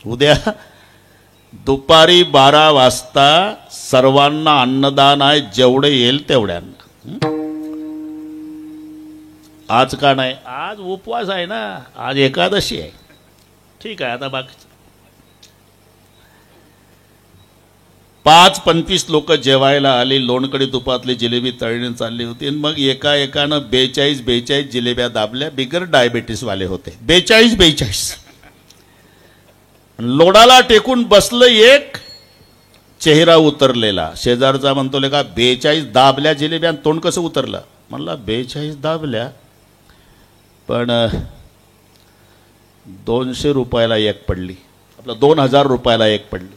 उद्या दुपारी 12 वाजता सर्वांना अन्नदान आहे, जेवढे येईल तेवढ्यांना. आज का नाही? आज उपवास आहे ना, आज एकादशी आहे. ठीक आहे. आता बाकी 5-25 लोक जेवायला आली. लोणकडी तुपातली जिलेबी तळणी चालली होती. आणि मग एकानं 42 जिलेब्या दाबल्या. बिगर डायबिटीस वाले होते. 42. लोडाला टेकून बसलं एक, चेहरा उतरलेला. शेजारचा म्हणतो ले का 42 दाबल्या जिलेब्या, तोंड कसं उतरलं? म्हणला 42 दाबल्या, पण 200 रुपयाला एक पडली. आपलं 2000 रुपयाला एक पडली.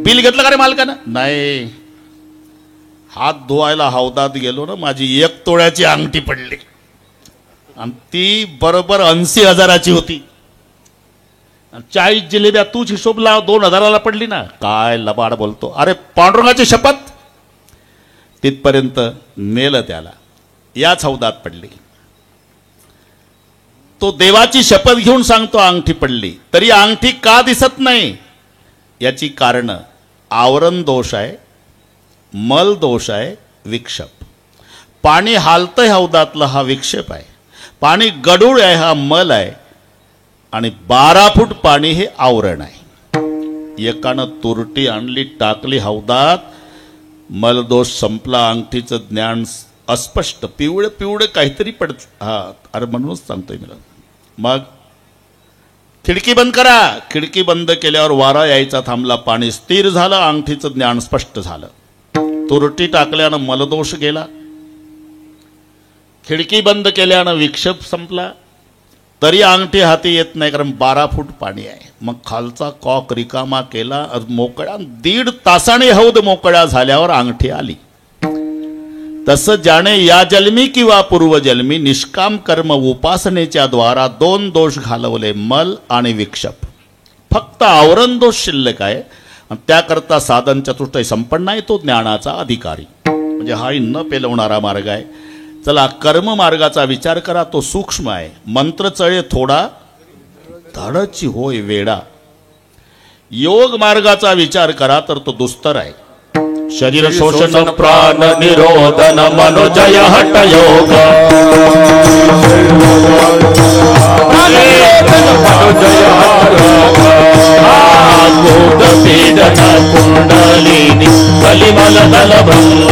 बिल घेतलं का रे मालकानं? नाही. हात धुवायला हौदात गेलो ना, माझी 1 तोळ्याची अंगठी पडली आणि ती बरोबर 80,000ची होती. 40 जिलेब्या तूच हिशोब लाव, 2000ला पडली ना. काय लबाड बोलतो. अरे पांडुरंगाची शपथ. तिथपर्यंत नेलं त्याला. याच हौदात पडली. तो देवाची शपथ घेऊन सांगतो अंगठी पडली. तरी अंगठी का दिसत नाही? याची कारण आवरण दोष आहे, मल दोष आहे, विक्षेप. पाणी हालतंय हौदातलं, हा विक्षेप आहे. पाणी गडूळ आहे, हा मल आहे. आणि 12 फूट पाणी हे आवरण आहे. एकानं तुरटी आणली, टाकली हौदात. मलदोष संपला. अंगठीचं ज्ञान अस्पष्ट, पिवळं काहीतरी पडत. हा, अरे म्हणूनच सांगतोय मी. मग खिडकी बंद करा. खिडकी बंद केल्यावर वारा यायचा थांबला. पाणी स्थिर झालं. अंगठीचं ज्ञान स्पष्ट झालं. तुरटी टाकल्यानं मलदोष गेला. खिडकी बंद केल्यानं विक्षेप संपला. तरी अंगठी हाती येत नाही, कारण 12 फूट पाणी आहे. मग खालचा कॉक रिकामा केला. मोकळ्या 1.5 तासाने हौद मोकळ्या झाल्यावर अंगठी आली. तसं ज्याने या जन्मी किंवा पूर्वजन्मी निष्काम कर्म उपासनेच्या द्वारा 2 दोष घालवले, मल आणि विक्षेप. फक्त आवरण दोष शिल्लक आहे. त्याकरता साधन चतुष्टय संपन्न आहे. तो ज्ञानाचा अधिकारी, म्हणजे हा न पेलवणारा मार्ग आहे. चला, कर्म मार्गाचा विचार करा. तो सूक्ष्म आहे. मंत्र चळे थोडा, धडची होय वेडा. योग मार्गाचा विचार करा तर तो दुस्तर आहे. शरीर शोषण, प्राण निरोधन, मनोजय हठ योग. पीडन कुंडलिनी कलिमल दल भंग.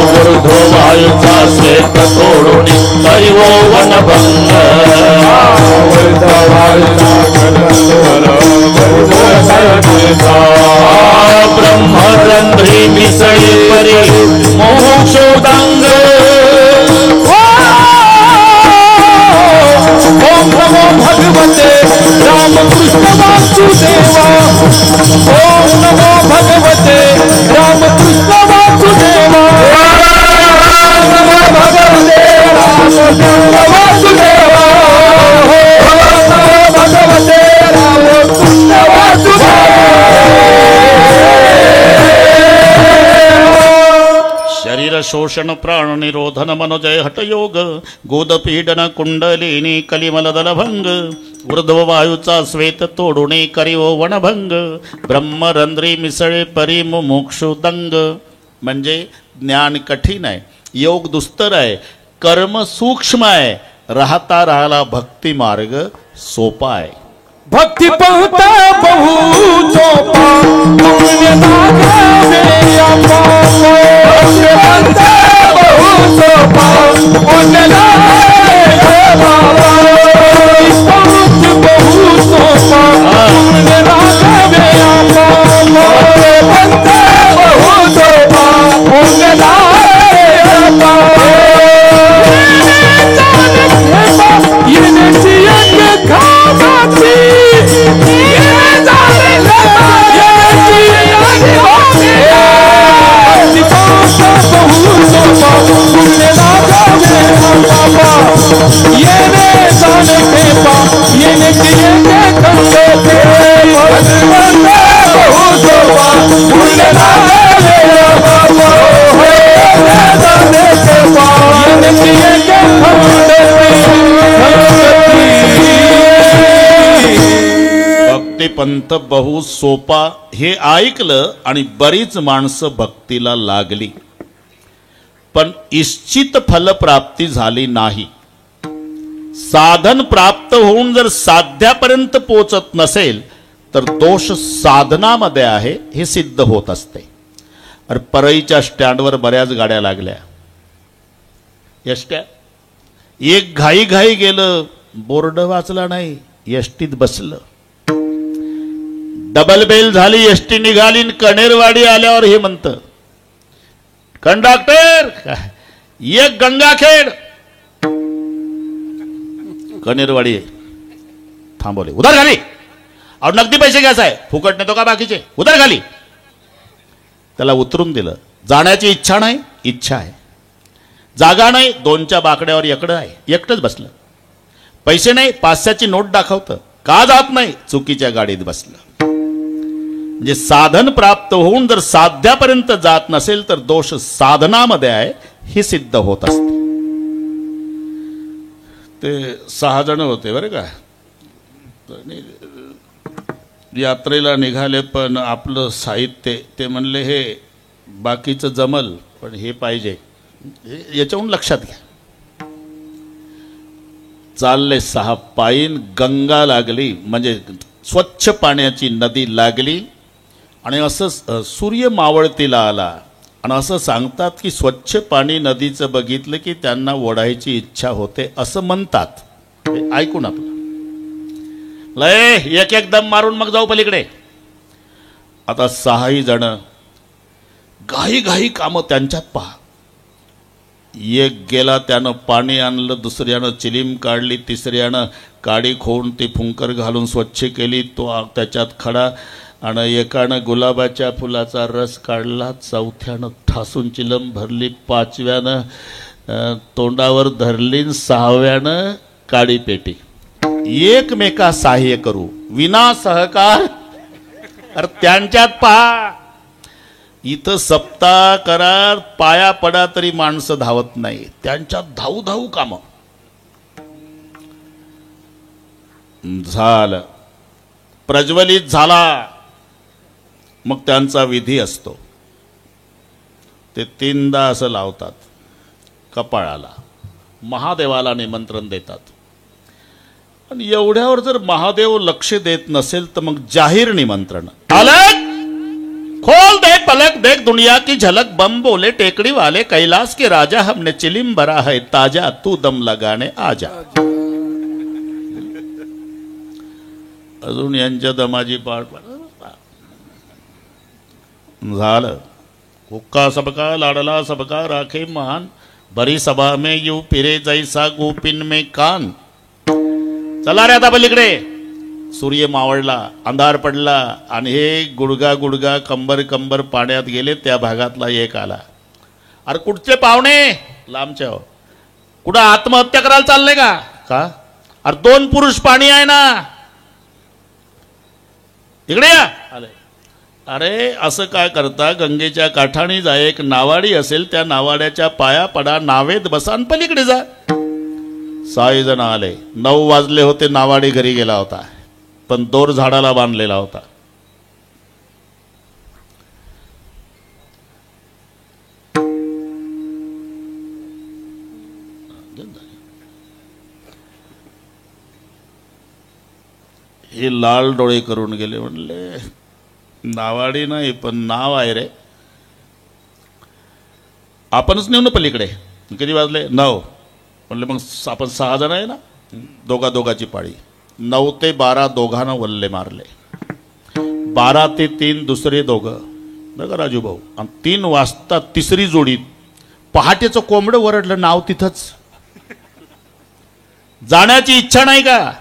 ऊर्ध्ववायूचा श्वेत तोडून करिवो वनभंग. ब्रह्मरंध्री मिसळी परी मोक्षोदांग. ओम नमो भगवते रामकृष्ण वासुदेवा. ओम नमो भगवते रामकृष्ण वासुदेवा. ओम नमो भगवते रामकृष्ण वासुदेवा. ओम नमो भगवते रामकृष्ण वासुदेवा. शरीर शोषण, प्राण निरोधन, मनोजय हठ योग. गोदपीडन कुंडलिनी कलिमल दल भंग. ऊर्ध्व वायूचा श्वेत तोडुणे करिवो वनभंग. ब्रह्मरंध्री मिसळे परी मुमुक्षुदंग. म्हणजे ज्ञान कठीण आहे, योग दुस्तर आहे, कर्म सूक्ष्म आहे. राहता राहिला भक्ती मार्ग सोपा आहे. भक्ति पहुता बहु चोपा. पुण्य नागे आपा. भक्ति पहुता बहु चोपा. पुण्य नागे बाबा. पहुत बहु चोपा. पुण्य नागे आपा. भक्ति पहुता बहु चोपा. पुण्य नागे बाबा. ये चियक खाती. ये पंथ बहु सोपा हे ऐकलं आणि बरीच माणसं भक्तीला लागली, पण इच्छित फलप्राप्ती झाली नाही. साधन प्राप्त होऊन जर साध्यापर्यंत पोचत नसेल तर दोष साधनामध्ये आहे हे सिद्ध होत असते. अरे परळीच्या स्टँडवर बऱ्याच गाड्या लागल्या. एसट्या एक घाई घाई गेलं, बोर्ड वाचला नाही, एसटीत बसलं. डबल बेल झाली, एसटी निघाली, कणेरवाडी आल्यावर हे म्हणतं, कंडक्टर एक गंगाखेड. कणेरवाडी थांबवले, उधार खाली. और नगदी पैसे घ्यायचा आहे, फुकट नेतो का बाकीचे, उधार खाली. त्याला उतरून दिलं. जाण्याची इच्छा नाही, इच्छा आहे. जागा नाही, दोनच्या बाकड्यावर एकडं आहे, एकटंच बसलं. पैसे नाही, 500ची नोट दाखवतं, का जात नाही, चुकीच्या गाडीत बसलं. म्हणजे साधन प्राप्त होऊन जर साध्यापर्यंत जात नसेल तर दोष साधनामध्ये आहे हे सिद्ध होत असते. ते 6 जण होते बरं का, यात्रेला निघाले, पण आपलं साहित्य ते म्हणले हे बाकीचं जमल पण हे पाहिजे, याच्याहून लक्षात घ्या. चालले 6 पायीन, गंगा लागली म्हणजे स्वच्छ पाण्याची नदी लागली आणि असं सूर्य मावळतीला आला. आणि असं सांगतात की स्वच्छ पाणी नदीचं बघितलं की त्यांना ओढायची इच्छा होते असं म्हणतात. ऐकून आपलं लय एक एक दम मारून मग जाऊ पलीकडे. आता 6 जण घाई घाई कामं त्यांच्यात पहा. एक गेला, त्यानं पाणी आणलं, दुसऱ्यानं चिलीम काढली, तिसऱ्यानं काडी खोवून ती फुंकर घालून स्वच्छ केली, तो त्याच्यात खडा, आणि एकानं गुलाबाच्या फुलाचा रस काढला, चौथ्यानं ठासून चिलम भरली, 5व्यानं तोंडावर धरली, 6व्यानं काडी पेटी. एकमेका सहाय्य करू विना सहकार. अरे त्यांच्यात पहा, इथं सप्ताह करार पाया पडा तरी माणसं धावत नाही, त्यांच्यात धाऊ धाऊ काम झालं. प्रज्वलित झाला मग त्यांचा विधी असतो. ते 3दा असं लावतात कपाळाला, महादेवाला निमंत्रण देतात. आणि एवढ्यावर जर महादेव लक्ष देत नसेल तर मग जाहीर निमंत्रण. अलग खोल दे पलक देख दुनिया की झलक, बम बोले टेकड़ी वाले कैलाश के राजा, हमने चिलिम भरा है ताजा, तू दम लगाने आजा. अजून यांच्या दमाजी पाठ झालं. हुक्का सबका लाडला सबका राखे मान, भरी सभा में यू फिरे जैसा गोपिन में कान. चला रे आता पलीकडे. सूर्य मावळला, अंधार पडला आणि हे गुडगा गुडगा कंबर कंबर पाण्यात गेले. त्या भागातला एक आला, अरे कुठचे पाहुणे, लांबच्या, कुठं आत्महत्या करायला चालले का? अरे 2 पुरुष पाणी आहे ना, इकडे या. आले. अरे असं काय करता, गंगेच्या काठाणी जा, एक नावाडी असेल त्या नावाड्याच्या पाया पडा, नावेत बसा आणि पलीकडे जा. 6 जण आले. 9 वाजले होते, नावाडी घरी गेला होता, पण दोर झाडाला बांधलेला होता. हे लाल डोळे करून गेले. म्हणले नावाडी नाही पण नाव आहे रे, आपणच नेऊ ना पलीकडे. किती वाजले? 9. म्हणले मग आपण 6 जण आहे ना, दोघाची पाळी. 9 ते 12 दोघांना वल्ले मारले. 12 ते 3 दुसरे दोघं बघा राजू भाऊ. आणि 3 वाजता तिसरी जोडी. पहाटेचं कोंबडं वरडलं, नाव तिथंच. जाण्याची इच्छा नाही का?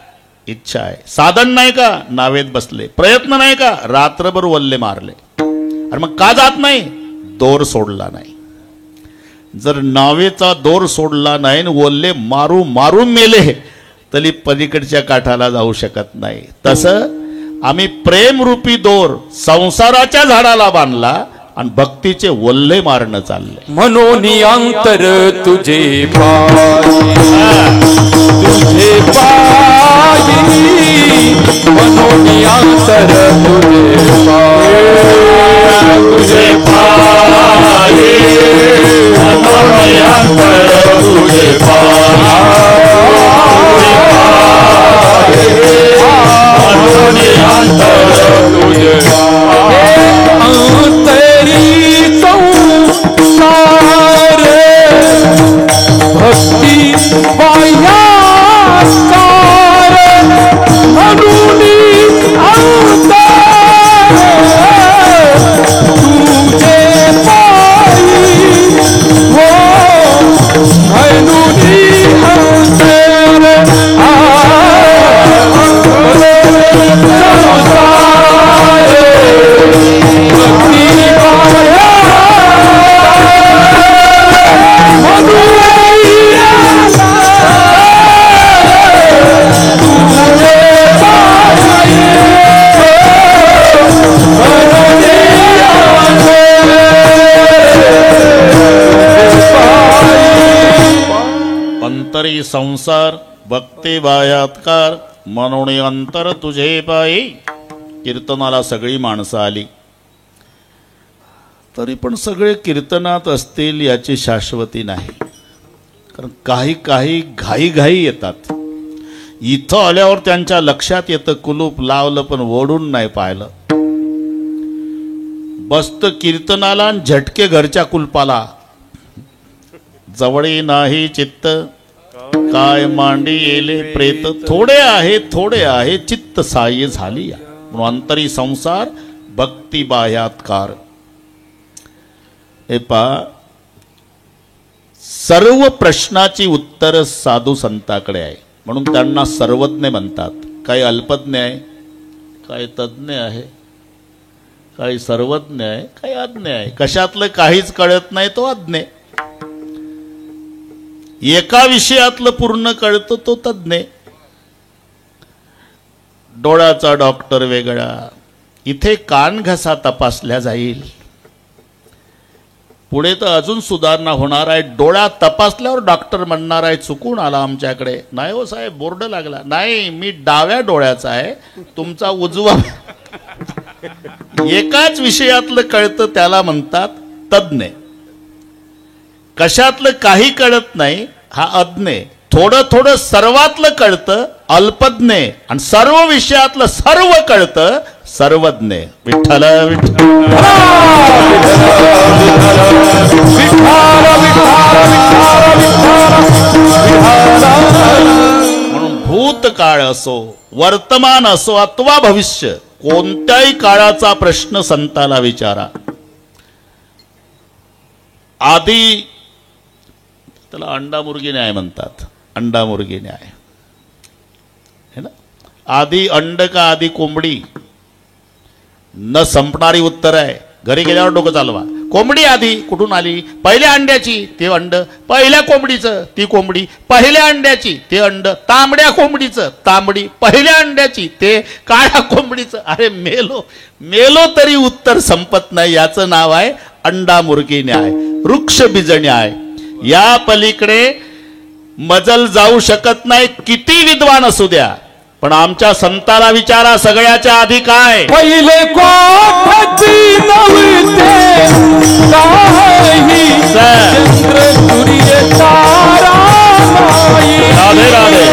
इच्छा आहे. साधन नाही का? नावेत बसले. प्रयत्न नाही का? रात्रभर वल्ले मारले. अरे मग का जात नाही? दोर सोडला नाही. जर नावेचा दोर सोडला नाही, वल्ले मारू मारून मेले तरी पलीकडच्या काठाला जाऊ शकत नाही. तसं आम्ही प्रेमरूपी दोर संसाराच्या झाडाला बांधला आणि भक्तीचे वल्ले मारणं चालले. म्हणून अंतर तुझे पायी, तुझे पायी म्हणून अंतर तुझे पाये म्हणून अंतर तुझे म्हणून अंतर तुझे अंतरी संसार भक्ती बाह्याकार म्हणून तुझे पायी हो म्हणून अंतरी संसार भक्ती बाह्यात्कार म्हणून अंतर तुझे पायी. कीर्तनाला सगळी माणसं आली, तरी पण सगळे कीर्तनात असतील याची शाश्वती नाही. कारण काही काही घाई येतात. इथं आल्यावर त्यांच्या लक्षात येतं कुलूप लावलं पण ओढून नाही पाहिलं. बसत कीर्तनाला झटके घरच्या कुलपाला. जवळी नाही चित्त काय मांडी येले प्रेत. थोडे आहे चित्त साह्य झाली. म्हणून अंतरी संसार भक्ती बाह्यात्कार. हे पहा, सर्व प्रश्नाची उत्तर साधू संताकडे आहे म्हणून त्यांना सर्वज्ञ म्हणतात. काही अल्पज्ञ आहे, काही तज्ज्ञ आहे, काही सर्वज्ञ आहे, काही अज्ञ आहे. कशातलं काहीच कळत नाही तो अज्ञ. एका विषयातलं पूर्ण कळतं तो तज्ञ. डोळ्याचा डॉक्टर वेगळा. इथे कान घसा तपासल्या जाईल, पुढे तर अजून सुधारणा होणार आहे. डोळा तपासल्यावर डॉक्टर म्हणणार आहे चुकून आला आमच्याकडे. नाही हो साहेब, बोर्ड लागला. नाही, मी डाव्या डोळ्याचा आहे, तुमचा उजवा. एकाच विषयातलं कळतं त्याला म्हणतात तज्ञ. कशातलं काही कळत नाही हा अज्ञ. थोडं सर्वातलं कळतं अल्पज्ञ, आणि सर्व विषयातलं सर्व कळतं सर्वज्ञ. विठ्ठल विठ्ठल म्हणून भूतकाळ असो, वर्तमान असो अथवा भविष्य, कोणत्याही काळाचा प्रश्न संताला विचारा. आधी त्याला अंडा मुर्गी न्याय म्हणतात. अंडा मुर्गी न्याय है ना. आधी अंड का आधी कोंबडी, न संपणारी उत्तर आहे. घरी गेल्यावर डोकं चालवा. कोंबडी आधी कुठून आली? पहिल्या अंड्याची ते अंड, पहिल्या कोंबडीचं ती कोंबडी, पहिल्या अंड्याची ते अंड, तांबड्या कोंबडीचं तांबडी, पहिल्या अंड्याची ते काळ्या कोंबडीचं. अरे मेलो तरी उत्तर संपत नाही. याचं नाव आहे अंडा मुर्गी न्याय, वृक्ष बीज न्याय. या पलीकडे मजल जाऊ शकत नाही, किती विद्वान असू द्या. पण आमच्या संताला विचारा, सगळ्याच्या आधी काय? पहिले कोठती नव्हते काही, चंद्र सूर्य तारा नाही. राधे राधे.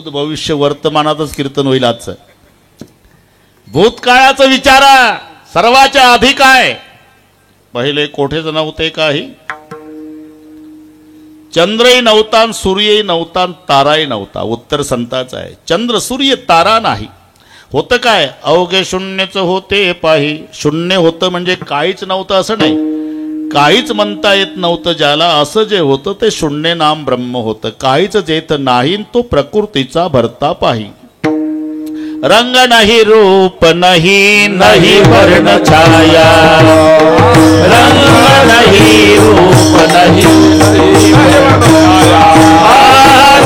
भूत भविष्य वर्तमानातच कीर्तन होईल आजचं. भूतकाळाचं विचारा. सर्वाच्या आधी काय? पहिले कोठेच नव्हते काही. चंद्रही नव्हता, सूर्यही नव्हता, ताराही नव्हता. उत्तर संताचं आहे. चंद्र सूर्य तारा नाही. होतं काय? अवघे शून्यच होते पाही. शून्य होतं म्हणजे काहीच नव्हतं असं नाही. काहीच म्हणता येत नव्हतं ज्याला. असं जे होतं ते शून्य नाम ब्रह्म होतं. काहीच जेथ नाही तो प्रकृतीचा भरता पाही. रंग नाही रूप नाही, नाही वर्ण छाया. रंग नाही रूप नाही,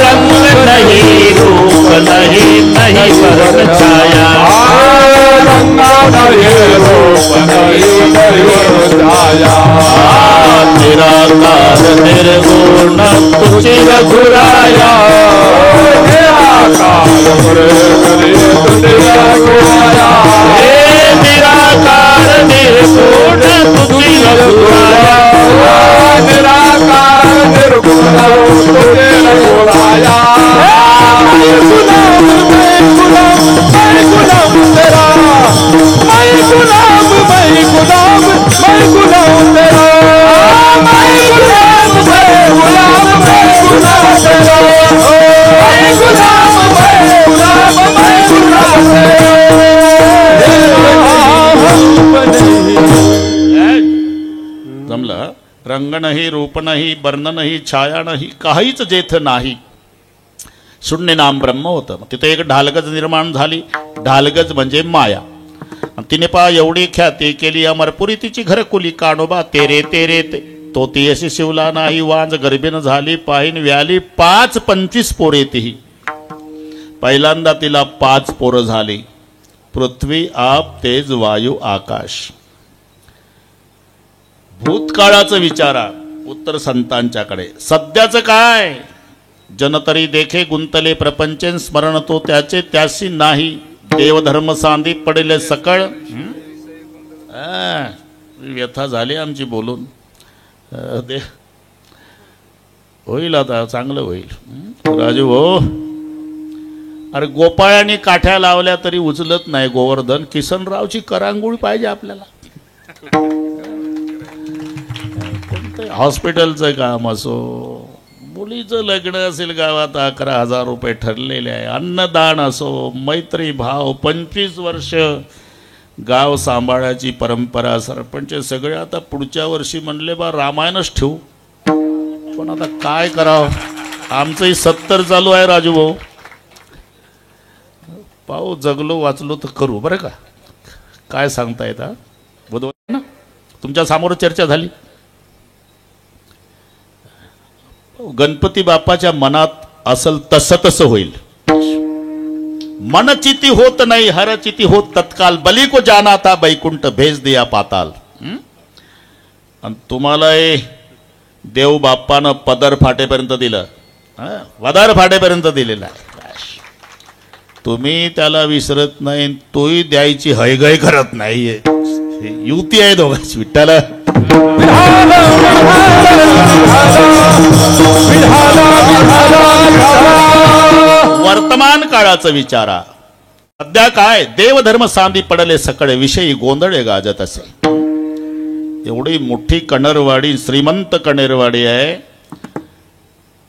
रंग नाही रूप नाही, नाही वर्ण छाया. रंग नहीं रूप नहीं नहीं छाया. निराकार निर्गुण तुझी रघुराया. निराकार निर्गुण तुझी रघुराया. निराकार निर्गुण तुझे रघुराया. मैं गुलाम तेरा. मैं गुलाम तेरा. मैं गुलाम तेरा. जमलं. रंग नाही, रूप नाही, वर्ण नाही, छाया नाही, काहीच जेथ नाही. शून्य नाम ब्रह्म होतं. तिथे एक ढालगज निर्माण झाली. ढालगज म्हणजे माया. तिने पा एवढी ख्याती केली अमरपुरी. तिची घरकुली कानोबा तेरे तेरे ते. तो ती अशी शिवला नाही. वांज गर्भीन झाली पाहिन व्याली. 5-25 पोरे तीही. पहिल्यांदा तिला 5 पोरं झाली. पृथ्वी आप तेज वायू आकाश. भूतकाळाचं विचारा. उत्तर संतांच्याकडे. सध्याचं काय? जनतरी देखे गुंतले प्रपंचेन. स्मरण तो त्याचे त्याशी नाही. देवधर्म सांदी पडेले सकळ. व्यथा झाली आमची बोलून. होईल आता चांगलं होईल. राजू हो. अरे गोपाळाने काठ्या लावल्या तरी उचलत नाही गोवर्धन. किसनरावची करांगोळी पाहिजे आपल्याला. हॉस्पिटलचं काम असो, मुलीचं लग्न असेल गावात 11,000 रुपये ठरलेले आहे. अन्नदान असो, मैत्री भाव, 25 वर्ष गाव सांभाळायची परंपरा. सरपंच सगळे आता पुढच्या वर्षी म्हणले बा रामायणच ठेवू. पण आता काय करावं? आमचंही 70 चालू आहे राजू भाऊ. पाहू जगलो वाचलो तर करू बरं का. काय सांगता येत? बुधवार ना तुमच्या समोर चर्चा झाली. गणपती बाप्पाच्या मनात असल तसं तसं होईल. मनचिती होत नाही, हरचिती होत तत्काल. बली को जाना था बैकुंठ भेज दिया पाताल. आणि तुम्हाला देव बाप्पानं पदर फाटेपर्यंत दिलं. वदार फाटेपर्यंत दिलेला आहे. तुम्ही त्याला विसरत नाही. तोही द्यायची हयगय करत नाहीये. युती आहे दोघांची. विठ्ठल वर्तमान काळाचं विचारा. सध्या काय? देवधर्म सांदी पडले सकळे. विषयी गोंधळे गाजत असे. एवढी मोठी कणरवाडी, श्रीमंत कणेरवाडी आहे.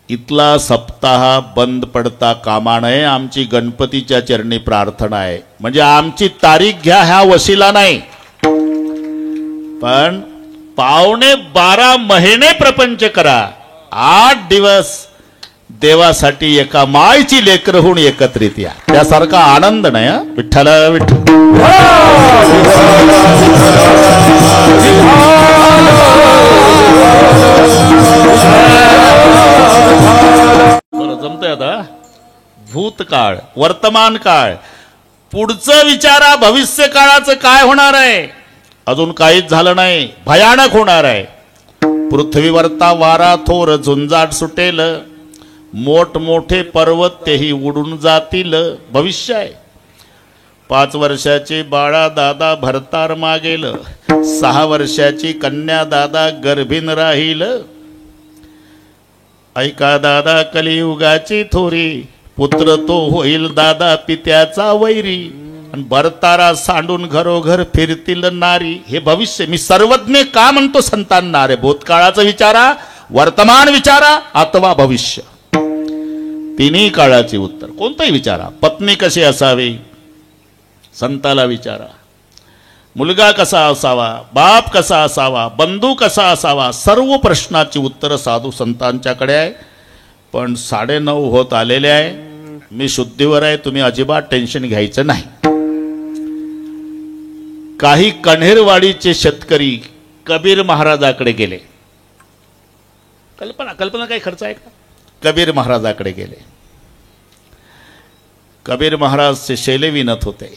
इथला सप्ताह बंद पडता कामा नये. आमची गणपतीच्या चरणी प्रार्थना आहे. म्हणजे आमची तारीख घ्या ह्या वशिला नाही, पण 12.5 महिने प्रपंच करा. 8 दिवस देवासाठी एका मायची लेकर होऊन एकत्रित या. त्यासारखा आनंद नाही. विठ्ठल विठ्ठल. बरं जमतंय आता. भूतकाळ, वर्तमान काळ, पुढचं विचारा. भविष्य काळाचं काय होणार आहे? अजून काहीच झालं नाही. भयानक होणार आहे. पृथ्वीवरता वारा थोर झुंजाट सुटेल. मोठमोठे पर्वत तेही उडून जातील. भविष्य आहे. 5 वर्षाचे बाळा दादा भरतार मागेल. 6 वर्षाची कन्या दादा गर्भीन राहील. ऐका दादा कलियुगाची थोरी. पुत्र तो होईल दादा पित्याचा वैरी, आणि बरतारा सांडून घरोघर फिरतील नारी. हे भविष्य मी सर्वज्ञ का म्हणतो संतांना? रे भूतकाळाचं विचारा, वर्तमान विचारा अथवा भविष्य, तिन्ही काळाची उत्तर. कोणतंही विचारा. पत्नी कशी असावी संताला विचारा, मुलगा कसा असावा, बाप कसा असावा, बंधू कसा असावा, सर्व प्रश्नाची उत्तरं साधू संतांच्याकडे आहे. पण 9:30 होत आलेले आहे. मी शुद्धीवर आहे, तुम्ही अजिबात टेन्शन घ्यायचं नाही. काही कण्हेरवाडीचे शेतकरी कबीर महाराजाकडे गेले. कल्पना काही खर्च आहे का? कबीर महाराजाकडे गेले. कबीर महाराज ते शेले विणत होते.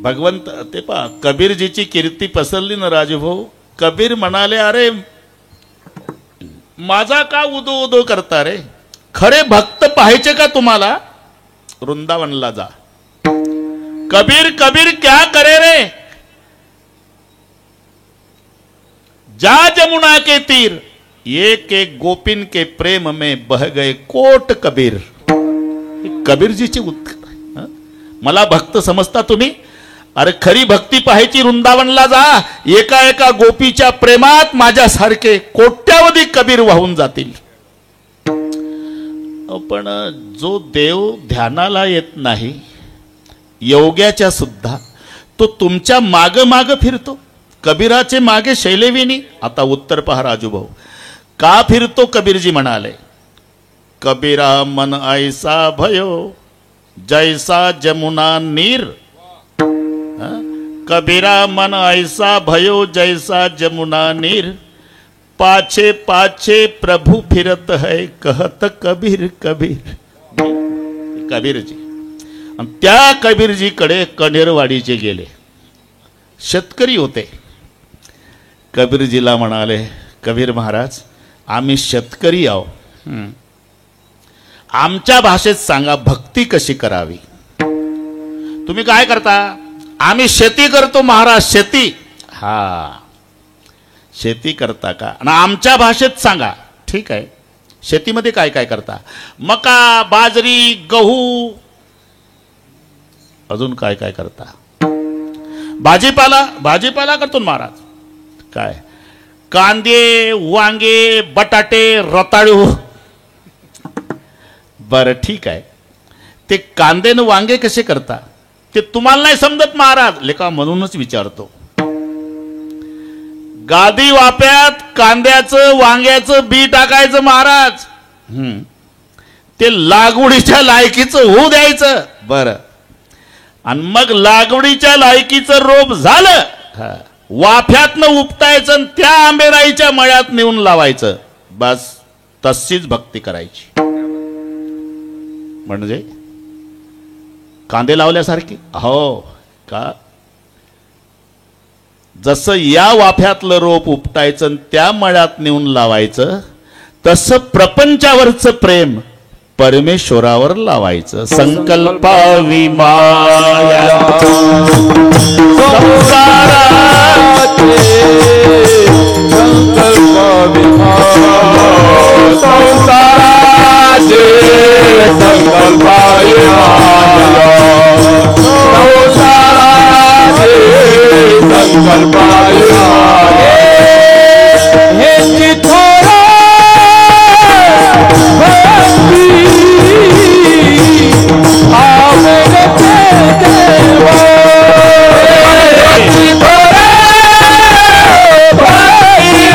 भगवंत ते पहा, कबीरजीची कीर्ती पसरली ना राजभाऊ. कबीर म्हणाले, अरे माझा का उदो उदो करता रे? खरे भक्त पाहायचे का तुम्हाला? वृंदावनला जा. कबीर कबीर क्या करे रे? जा जमुना के तीर, एक एक गोपिन के प्रेम में बह गए कोट कबीर. कबीरजीचे उत्तर. मला भक्त समजता तुम्ही? अरे खरी भक्ती पाहायची वृंदावनला जा. एका एका गोपीच्या प्रेमात माझ्यासारखे कोट्यावधी कबीर वाहून जातील. पण जो देव ध्यानाला येत नाही योग्याच्या सुद्धा, तो तुमच्या माग माग फिरतो. कबीराचे मागे शैलेविनी. आता उत्तर पहा राजूभाऊ, का फिरतो? कबीरजी म्हणाले, कबीरा मन ऐसा भयो जैसा जमुना नीर. कबीरा मन ऐसा भयो जैसा जमुना नीर, पाछे पाछे प्रभु फिरत है कहत कबीर कबीर. कबीरजी. आणि त्या कबीरजीकडे कण्हेरवाडीचे गेले. शेतकरी होते. कबीरजीला म्हणाले, कबीर महाराज आम्ही शेतकरी आहो, आमच्या भाषेत सांगा भक्ती कशी करावी. तुम्ही काय करता? आम्ही शेती करतो महाराज. शेती. हा, शेती करता का? आणि आमच्या भाषेत सांगा. ठीक आहे, शेतीमध्ये काय काय करता? मका, बाजरी, गहू, अजून काय काय करता? भाजीपाला. भाजीपाला करतो महाराज. काय? कांदे, वांगे, बटाटे, रताळू. बरं ठीक आहे, ते कांदे न वांगे कसे करता ते तुम्हाला नाही समजत महाराज. लेका म्हणूनच विचारतो. गादी वाप्यात कांद्याचं वांग्याचं बी टाकायचं महाराज. ते लागवडीच्या लायकीचं होऊ द्यायचं. बरं, आणि मग लागवडीच्या लायकीचं रोप झालं, वाफ्यातनं उपटायचं आणि त्या आंबेराईच्या मळ्यात नेऊन लावायचं. बस तशीच भक्ती करायची. म्हणजे कांदे लावल्यासारखी. हो का? जसं या वाफ्यातलं रोप उपटायचं आणि त्या मळ्यात नेऊन लावायचं, तसं प्रपंचावरचं प्रेम परमेश्वरावर लावायचं. संकल्पावी माया संसाराचे, संकल्पावी माया संसाराचे, संकल्पावी माया संसाराचे, संकल्पावी माया. हे चिथोरा भक्ती आवडते देवा. चिथोरा भक्ती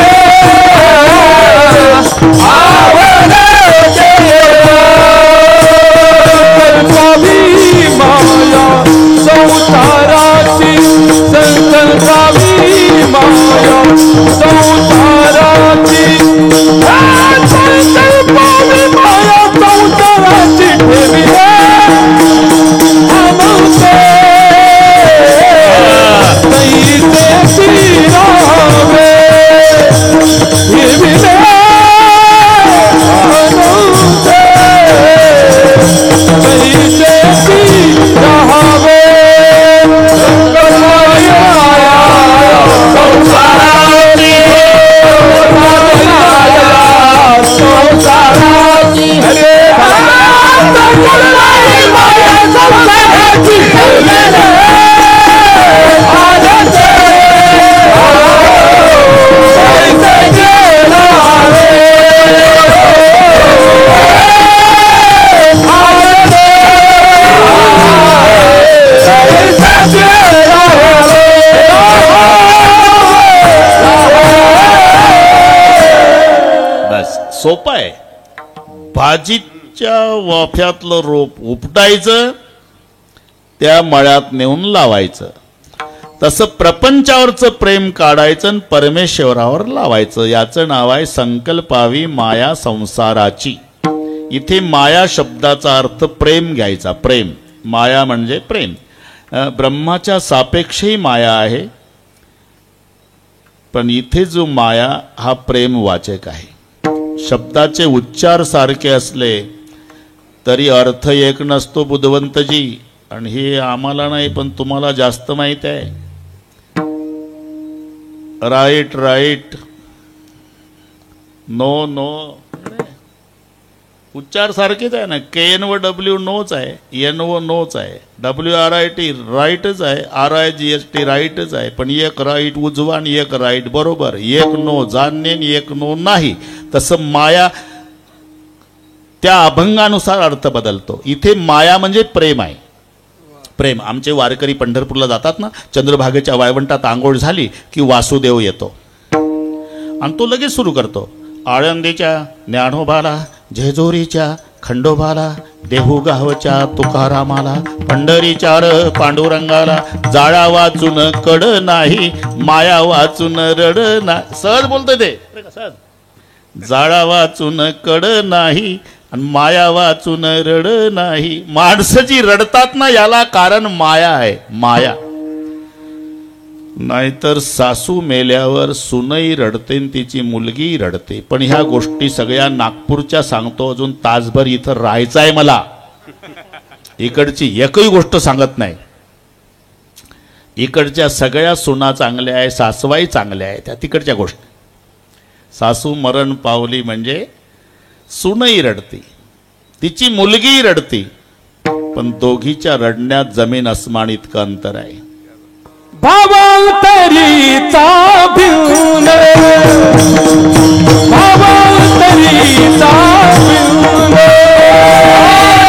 सोपं आहे. भाजीच्या वाफ्यातलं रोप उपटायचं, त्या मळ्यात नेऊन लावायचं. तसं प्रपंचावरचं प्रेम काढायचं आणि परमेश्वरावर लावायचं. याचं नाव आहे संकल्पावी माया संसाराची. इथे माया शब्दाचा अर्थ प्रेम घ्यायचा. प्रेम, माया म्हणजे प्रेम. ब्रह्माच्या सापेक्षही माया आहे, पण इथे जो माया हा प्रेमवाचक आहे. शब्दाचे उच्चार सारखे असले तरी अर्थ एक नसतो बुद्धवंतजी. आणि हे आम्हाला नाही, पण तुम्हाला जास्त माहित आहे. राईट राईट, नो नो, उच्चार सारखेच आहे ना. KN व W नोच आहे, N व नोच आहे, WRIT राईटच आहे, RIGST राईटच आहे. पण एक राईट उजवा आणि एक राईट बरोबर, एक नो जाणणे आणि एक नो नाही. तसं माया त्या अभंगानुसार अर्थ बदलतो. इथे माया म्हणजे प्रेम आहे. प्रेम. आमचे वारकरी पंढरपूरला जातात ना, चंद्रभागेच्या वाळवंटात आंघोळ झाली की वासुदेव येतो आणि तो लगेच सुरू करतो. आळंदीच्या ज्ञानोबाला, जेजुरीच्या खंडोबाला, देहूगावच्या तुकारामाला, पंढरीच्या पांडुरंगाला, जाळा वाचून कड नाही, माया वाचून रड नाही. सहज बोलतोय ते, सहज. जाळा वाचून कड नाही आणि माया वाचून रड नाही. माणसं जी रडतात ना, याला कारण माया आहे. माया. नाहीतर सासू मेल्यावर सुनई रडते आणि तिची मुलगी रडते. पण ह्या गोष्टी सगळ्या नागपूरच्या सांगतो. अजून तासभर इथं राहायचं आहे मला. इकडची एकही गोष्ट सांगत नाही. इकडच्या सगळ्या सुना चांगल्या आहे, सासवाई चांगल्या आहे. त्या तिकडच्या गोष्टी. सासू मरण पावली म्हणजे सुनई रडती, तिची मुलगी रडती, पण दोघीच्या रडण्यात जमीन अस्मान इतकं अंतर आहे. भावांतरीचा भिवून, भावांतरीचा भिवून,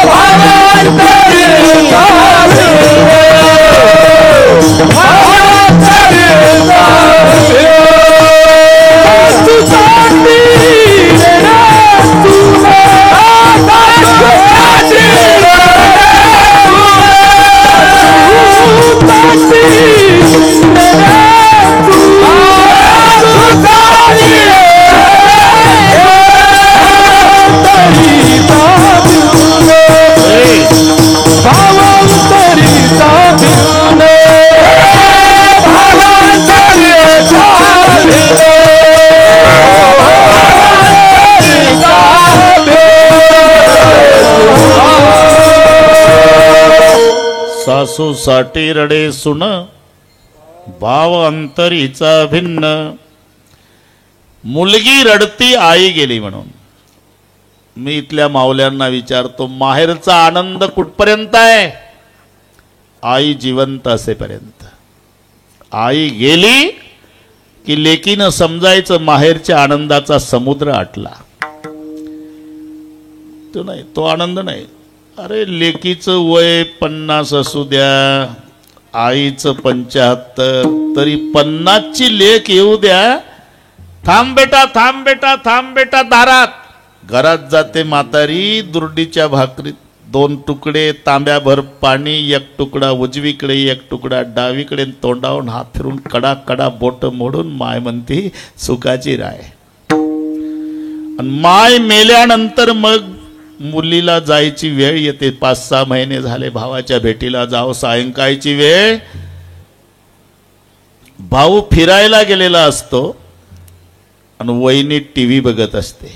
भावांतरीचा भिवून, भावांतरीचा सासू साठी रडे सुन, भाव अंतरीचा भिन्न. मुलगी रडती आई गेली म्हणून. मी इथल्या माऊल्यांना विचारतो, माहेरचा आनंद कुठपर्यंत आहे? आई जिवंत असेपर्यंत. आई गेली की लेकीनं समजायचं माहेरच्या आनंदाचा समुद्र आटला. तो नाही, तो आनंद नाही. अरे लेकीचं वय 50 असू द्या, आईचं 75, तरी 50ची लेक येऊ द्या. थांब बेटा, थांब बेटा, थांब बेटा दारात. घरात जाते म्हातारी, दुर्डीच्या भाकरीत 2 तुकडे, तांब्याभर पाणी, 1 तुकडा उजवीकडे, 1 तुकडा डावीकडे, तोंडावून हात फिरून कडा कडा बोट मोडून माय म्हणती सुखाची राय. आणि माय मेल्यानंतर मग मुलीला जायची वेळ येते. 5-6 महिने झाले भावाच्या भेटीला जाऊ, सायंकाळची वेळ. भाऊ फिरायला गेलेला असतो आणि वहिनी टीव्ही बघत असते.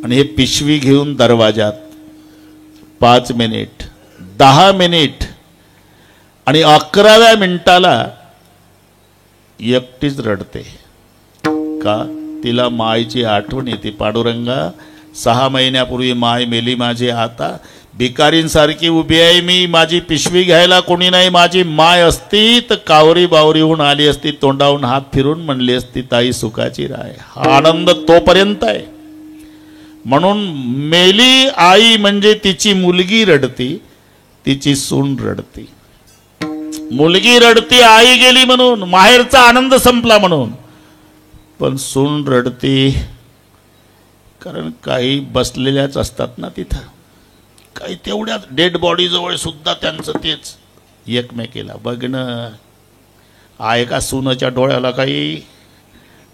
आणि हे पिशवी घेऊन दरवाजात 5 मिनिट, 10 मिनिट, आणि 11व्या मिनिटाला एकटीच रडते. का? तिला मायची आठवण येते. पांडुरंगा, 6 महिन्यापूर्वी माय मेली माझी, आता भिकारींसारखी उभी आहे मी. माझी पिशवी घ्यायला कोणी नाही. माझी माय असती तर कावरी बावरी होऊन आली असती, तोंडावून हात फिरून म्हणली असती ताई सुखाची राय. हा आनंद तोपर्यंत आहे. म्हणून मेली आई म्हणजे तिची मुलगी रडती, तिची सून रडती. मुलगी रडती आई गेली म्हणून, माहेरचा आनंद संपला म्हणून. पण सून रडती कारण काही बसलेल्याच असतात ना तिथं, काही तेवढ्याच डेड बॉडी जवळ सुद्धा त्यांचं तेच एकमेकीला बघणं. आहे का सुनाच्या डोळ्याला काही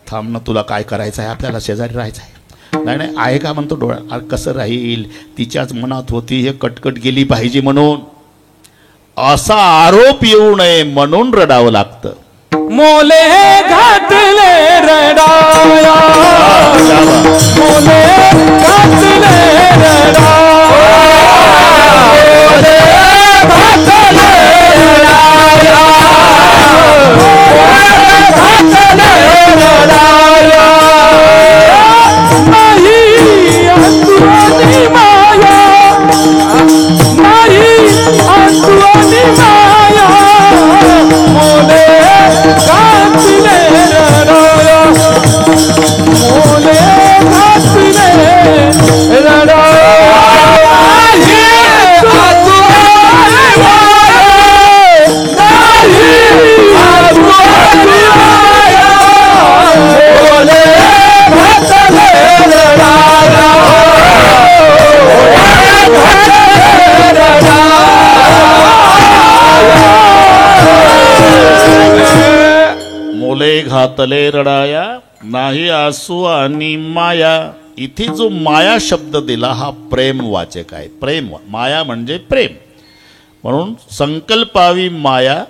थांब ना, तुला काय करायचं आहे, आपल्याला शेजारी राहायचं आहे. नाही नाही आहे का म्हणतो डोळ्या. अरे कसं राहील, तिच्याच मनात होती हे कटकट गेली पाहिजे म्हणून. असा आरोप येऊ नये म्हणून रडावं लागतं. मोले घातले रडाया, मोले घातले रडाया, मोले घातले रडाया, मोले घातले रडाया. नाही अंतुनी माया, नाही अंतुनी माया, मोले घातले रडाया, मोले घातले रडाया. नाही अंतुनी माया, नाही अंतुनी माया, मोले घातले रडाया, मोले घातले रडाया. मोले घातले रडाया, नाही आसू आणि माया. इथे जो माया शब्द दिला हा प्रेम वाचक आहे. प्रेम, माया म्हणजे प्रेम. म्हणून संकल्पावी माया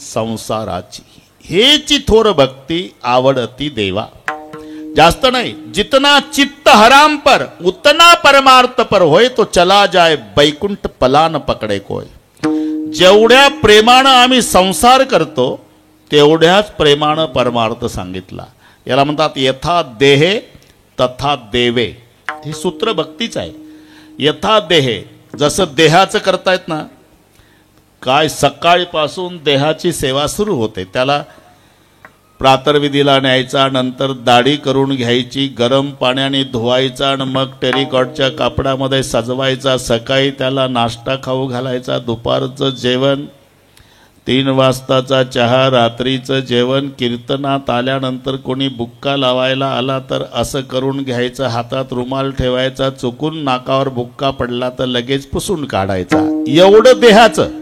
संसाराची, हेची थोर भक्ती आवडती देवा. जास्त नाही. जितना चित्त हराम पर उतना परमार्थ पर होय, तो चला जाय बैकुंठ पलान पकडे कोय. जेवढ्या प्रेमानं आम्ही संसार करतो तेवढ्याच प्रेमानं परमार्थ सांगितला. याला म्हणतात यथा देहे तथा देवे. हे सूत्र भक्तीच आहे. यथा देहे, जसं देहाचं करतायत ना, काय सकाळपासून देहाची सेवा सुरू होते. त्याला प्रातर्विधीला न्यायचा, नंतर दाढी करून घ्यायची, गरम पाण्याने धुवायचा आणि मग टेरिकॉटच्या कापडामध्ये सजवायचा. सकाळी त्याला नाश्ता खाऊ घालायचा, दुपारचं जेवण, 3 वाजताचा चहा, रात्रीचं जेवण. कीर्तनात आल्यानंतर कोणी बुक्का लावायला आला तर असं करून घ्यायचं, हातात रुमाल ठेवायचा, चुकून नाकावर बुक्का पडला तर लगेच पुसून काढायचा. एवढं देहाचं.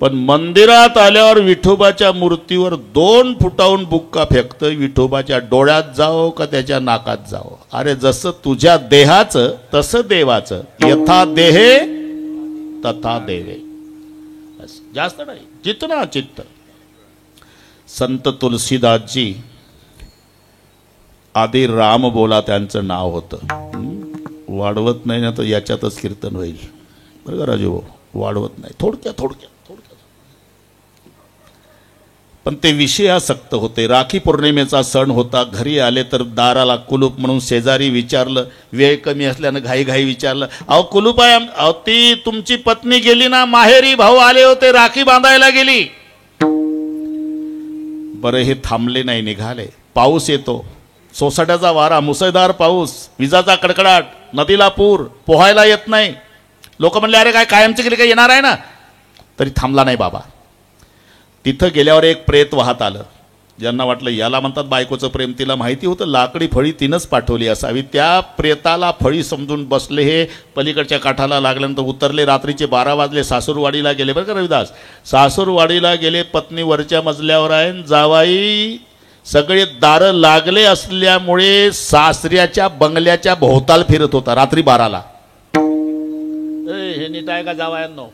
पण मंदिरात आल्यावर विठोबाच्या मूर्तीवर 2 फुटाहून बुक्का फेकतं. विठोबाच्या डोळ्यात जाओ का त्याच्या नाकात जाओ. अरे जसं तुझ्या देहाचं तसं देवाचं. यथा देहे तथा देवे. जास्त नाही, जितना चित्त. संत तुलसीदासजी आधी राम बोला त्यांचं नाव होतं. वाढवत नाही ना तर याच्यातच कीर्तन होईल बरं का राजू, वाढवत नाही. थोडक्यात पण ते विषयासक्त होते. राखी पौर्णिमेचा सण होता. घरी आले तर दाराला कुलूप म्हणून शेजारी विचारलं. वेळ कमी असल्यानं घाई विचारलं, अहो कुलूप आहे. अहो ती तुमची पत्नी गेली ना माहेरी, भाऊ आले होते, राखी बांधायला गेली. बरं हे थांबले नाही, निघाले. पाऊस येतो, सोसाट्याचा वारा, मुसळधार पाऊस, विजाचा कडकडाट, नदीला पूर, पोहायला येत नाही. लोक म्हणले अरे काय कायमची गेली, काय येणार आहे ना. तरी थांबला नाही बाबा. तिथं गेल्यावर एक प्रेत वाहत आलं. ज्यांना वाटलं याला म्हणतात बायकोचं प्रेम, तिला माहिती होतं लाकडी फळी तिनंच पाठवली असावी. त्या प्रेताला फळी समजून बसले. हे पलीकडच्या काठाला लागल्यानंतर उतरले. रात्रीचे 12 वाजले. सासूरवाडीला गेले बरं का रविदास. सासूरवाडीला गेले. पत्नी वरच्या मजल्यावर आहे. जावाई सगळे दारं लागले असल्यामुळे सासऱ्याच्या बंगल्याच्या भोवताल फिरत होता रात्री 12ला. हे नीट आहे का जावायांनो.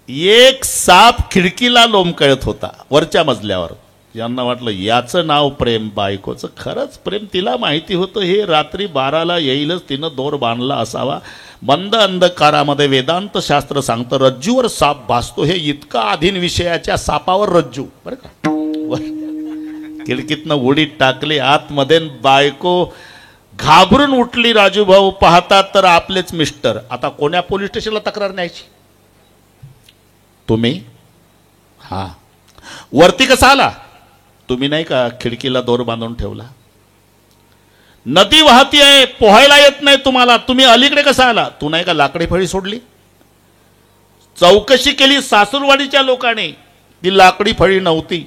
एक साप खिडकीला लोंबकळत होता वरच्या मजल्यावर. यांना वाटलं याचं नाव प्रेम, बायकोचं खरंच प्रेम. तिला माहिती होतं हे रात्री 12ला येईलच, तिनं दोर बांधला असावा. मंद अंधकारामध्ये वेदांत शास्त्र सांगतं रज्जूवर साप भासतो. हे इतका अधीन विषयाच्या सापावर रज्जू बरं का. खिडकीतनं उडी टाकली आतमध्ये. बायको घाबरून उठली. राजू भाऊ पाहतात तर आपलेच मिस्टर. आता कोण्या पोलीस स्टेशनला तक्रार न्यायची. तुम्ही हा वरती कसा आला. तुम्ही नाही का खिडकीला दोर बांधून ठेवला. नदी वाहती आहे, पोहायला येत नाही तुम्हाला, तुम्ही अलीकडे कसा आला. तू नाही का लाकडी फळी सोडली. चौकशी केली सासूरवाडीच्या लोकांनी, ती लाकडी फळी नव्हती,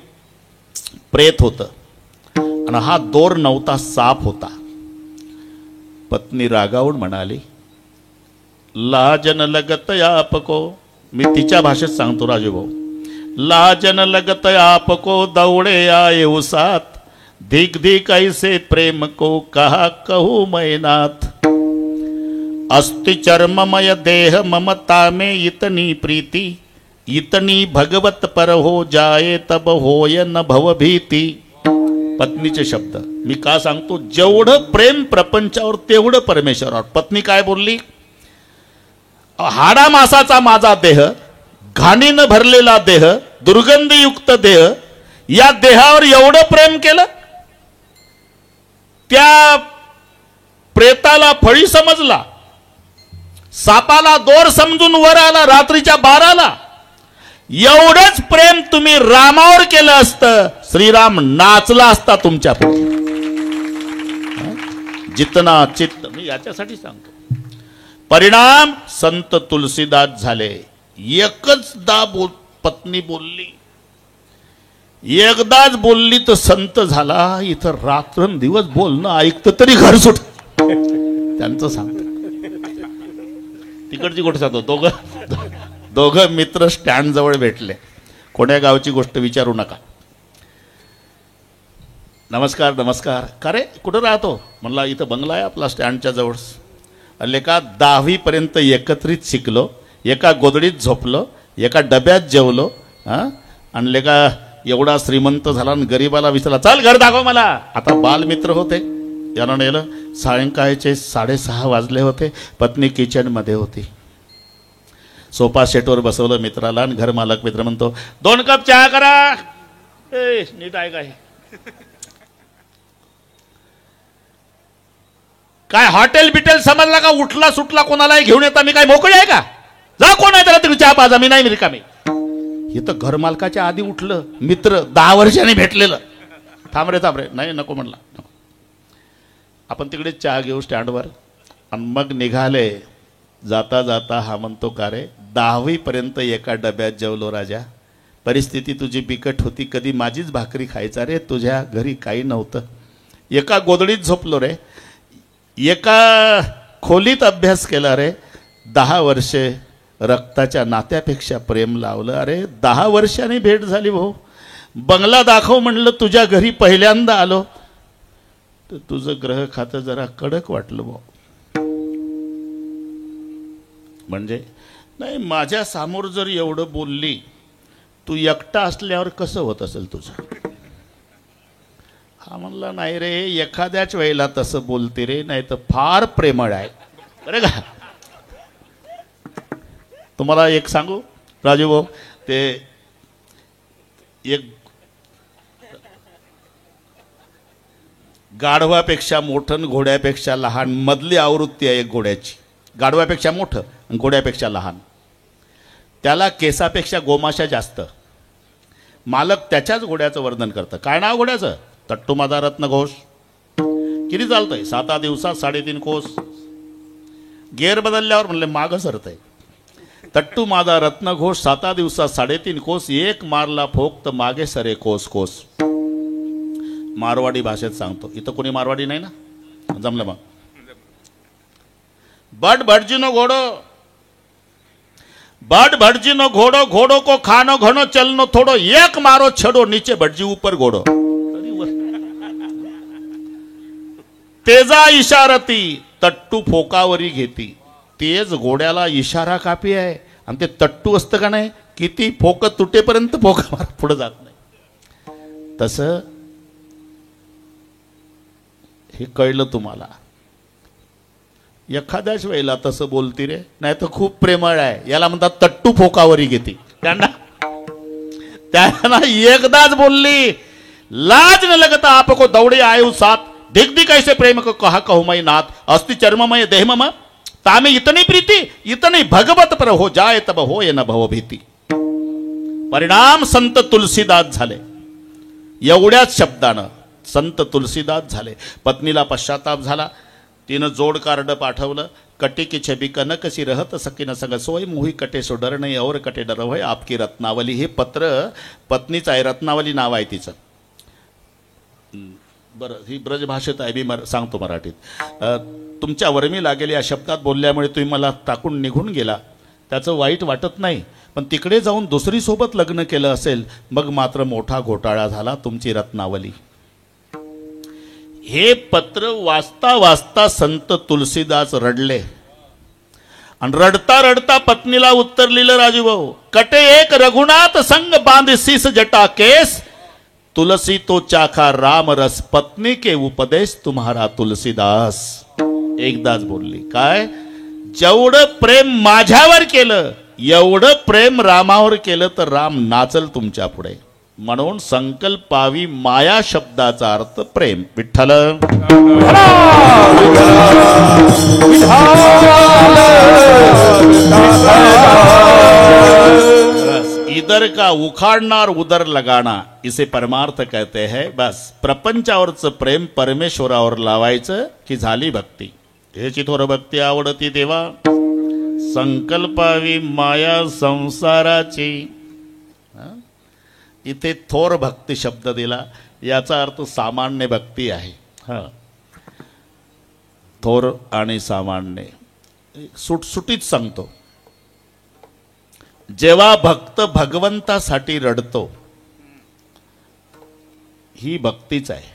प्रेत होतं. आणि हा दोर नव्हता, साप होता. पत्नी रागावून म्हणाली, लाजन लगत आपको. मी तिच्या भाषेत सांगतो राजूभाऊ. लाजन लगत आपको दौड़े आए उसात, धिक धिक ऐसे प्रेम को कहा कहूँ मैं नाथ. अस्ति चर्ममय देह ममता में इतनी प्रीति, इतनी भगवत पर हो जाए तब होय न भवभीती. पत्नीचे शब्द मी का सांगतो, जेवढं प्रेम प्रपंचावर तेवढं परमेश्वरावर. पत्नी काय बोलली, हाडा मासाचा माझा देह, घाणीनं भरलेला देह, दुर्गंधयुक्त देह, या देहावर एवढं प्रेम केलं. त्या प्रेताला फळी समजला, सापाला दोर समजून वर आला रात्रीच्या 12ला. एवढंच प्रेम तुम्ही रामावर केलं असतं, श्रीराम नाचला असता तुमच्या पुढे. जितना चित्त, मी याच्यासाठी सांगतो. परिणाम संत तुलसीदास झाले. एकचदा पत्नी बोलली, एकदाच बोलली तर संत झाला. इथं रात्रंदिवस बोलणं ऐकतं तरी घर सुट. त्यांचं सांगतो. तिकडची गोष्ट सांगतो. दोघं मित्र स्टँड जवळ भेटले. कोण्या गावची गोष्ट विचारू नका. नमस्कार नमस्कार. का रे कुठं राहतो? म्हणला इथं बंगला आहे आपला स्टँडच्या जवळ. अल्ले का 10वी पर्यंत एकत्रित शिकलो, एका गोदडीत झोपलो, एका डब्यात जेवलो. आणले का एवढा श्रीमंत झाला आणि गरीबाला विचारला चल घर दाखव मला. आता बालमित्र होते. याला नेलं. सायंकाळचे 6:30 वाजले होते. पत्नी किचन मध्ये होती. सोफा सेटवर बसवलं मित्राला आणि घर मालक मित्र म्हणतो 2 कप चहा करा. ए नीट आहे काय हॉटेल बिटेल समजला का? उठला सुटला कोणालाही घेऊन येता मी काय मोकळी आहे का? जा कोण आहे त्याला तुम्ही चहा पाजा, मी नाही रिकामी. हे तर घर मालकाच्या आधी उठलं. मित्र 10 वर्षांनी भेटलेलं. थांब रे नाही नको म्हणला. आपण तिकडे चहा घेऊ स्टँडवर. आणि मग निघाले. जाता जाता हा म्हणतो का रे 10वी पर्यंत एका डब्यात जेवलो राजा. परिस्थिती तुझी बिकट होती. कधी माझीच भाकरी खायचा रे. तुझ्या घरी काही नव्हतं. एका गोदडीत झोपलो रे. एका खोलीत अभ्यास केला रे. 10 वर्षे रक्ताच्या नात्यापेक्षा प्रेम लावलं. अरे 10 वर्षांनी भेट झाली भाऊ. बंगला दाखव म्हणलं तुझ्या घरी पहिल्यांदा आलो तर तुझं ग्रह खातं जरा कडक वाटलं भाऊ. म्हणजे नाही माझ्या समोर जर एवढं बोलली, तू एकटा असल्यावर कसं होत असेल तुझं? हा म्हणला नाही रे एखाद्याच वेळेला तसं बोलते रे, नाही तर फार प्रेमळ आहे. बरं का? तुम्हाला एक सांगू राजू भाऊ, ते एक गाढवापेक्षा मोठं घोड्यापेक्षा लहान मधली आवृत्ती आहे एक घोड्याची. गाढवापेक्षा मोठं आणि घोड्यापेक्षा लहान. त्याला केसापेक्षा गोमाशा जास्त. मालक त्याच्याच घोड्याचं वर्णन करतं. काय नाव घोड्याचं? तट्टू माझा रत्न घोष. किती चालतंय? 7 दिवसात 3.5 कोस. गेअर बदलल्यावर म्हणले मागं सरतंय. तट्टू माझा रत्न घोष 7 दिवसात 3.5 कोस. एक मारला फोक तर मागे सरे कोस कोस. मारवाडी भाषेत सांगतो. इथं कोणी मारवाडी नाही ना? जमलं मग. बट भटजीनो घोडो, बट भटजीनो घोडो, घोडो को खानो घनो चलनो थोडो, एक मारो छडो नीचे भटजी ऊपर घोडो. तेजा इशारती तट्टू फोकावरी घेती. तेज घोड्याला इशारा कापी आहे. आणि ते तट्टू असतं का नाही, किती फोक तुटेपर्यंत फोका मार पुढे जात नाही. तसं हे कळलं तुम्हाला. एखाद्याच वेळेला तसं बोलती रे, नाही तर खूप प्रेमळ आहे. याला म्हणतात तट्टू फोकावरी घेती. त्यांना एकदाच बोलली, लाज न लगता आपको दौड़े आयु साथ, दिख दिख ऐसे प्रेम को कहा कहूँ मैं नाथ, अस्ति चर्ममय देह मम तामे इतनी प्रीति, इतनी भगवत पर हो जाए तब होय न भव भीती. परिणाम संत तुलसीदास झाले. एवढ्याच शब्दानं संत तुलसीदास झाले. पत्नीला पश्चाताप झाला. तिनं जोड कार्ड पाठवलं. कटे की छबी कनक सी रहत सकीन संग सोय मुही कटे सो डर नाही और कटे डर होय आपकी रत्नावली. हे पत्र पत्नीचं आहे. रत्नावली नाव आहे तिचं. बरं, ही ब्रजभाषेत आहे, मी सांगतो मराठीत. तुमच्या वर्मी लागेल या शब्दात बोलल्यामुळे तुम्ही मला टाकून निघून गेला, त्याचं वाईट वाटत नाही. पण तिकडे जाऊन दुसरी सोबत लग्न केलं असेल, मग मात्र मोठा घोटाळा झाला तुमची रत्नावली. हे पत्र वाचता वाचता संत तुलसीदास रडले आणि रडता रडता पत्नीला उत्तर लिहिलं, राजूभाऊ, कटे एक रघुनाथ संग बांधसीस जटा केस, तुलसी तो चाखा राम रस, पत्नी के उपदेश तुम्हारा तुलसीदास. एकदाच बोलली, काय जेवढं प्रेम माझ्यावर केलं एवढं प्रेम रामावर केलं तर राम नाचल तुमच्या पुढे. म्हणून संकल्पावी माया शब्दाचा अर्थ प्रेम. विठ्ठल इधर का उखाड़नार उधर लगाना, इसे परमार्थ कहते हैं. बस प्रपंचावरचं प्रेम परमेश्वरावर लावायचं की झाली भक्ती. ह्याची थोर भक्ती आवडती देवा, संकल्पावी माया संसाराची. इथे थोर भक्ती शब्द दिला, याचा अर्थ सामान्य भक्ती आहे. थोर आणि सामान्य सुटसुटीत सांगतो. जेव्हा भक्त भगवंतासाठी रडतो ही भक्तीच आहे,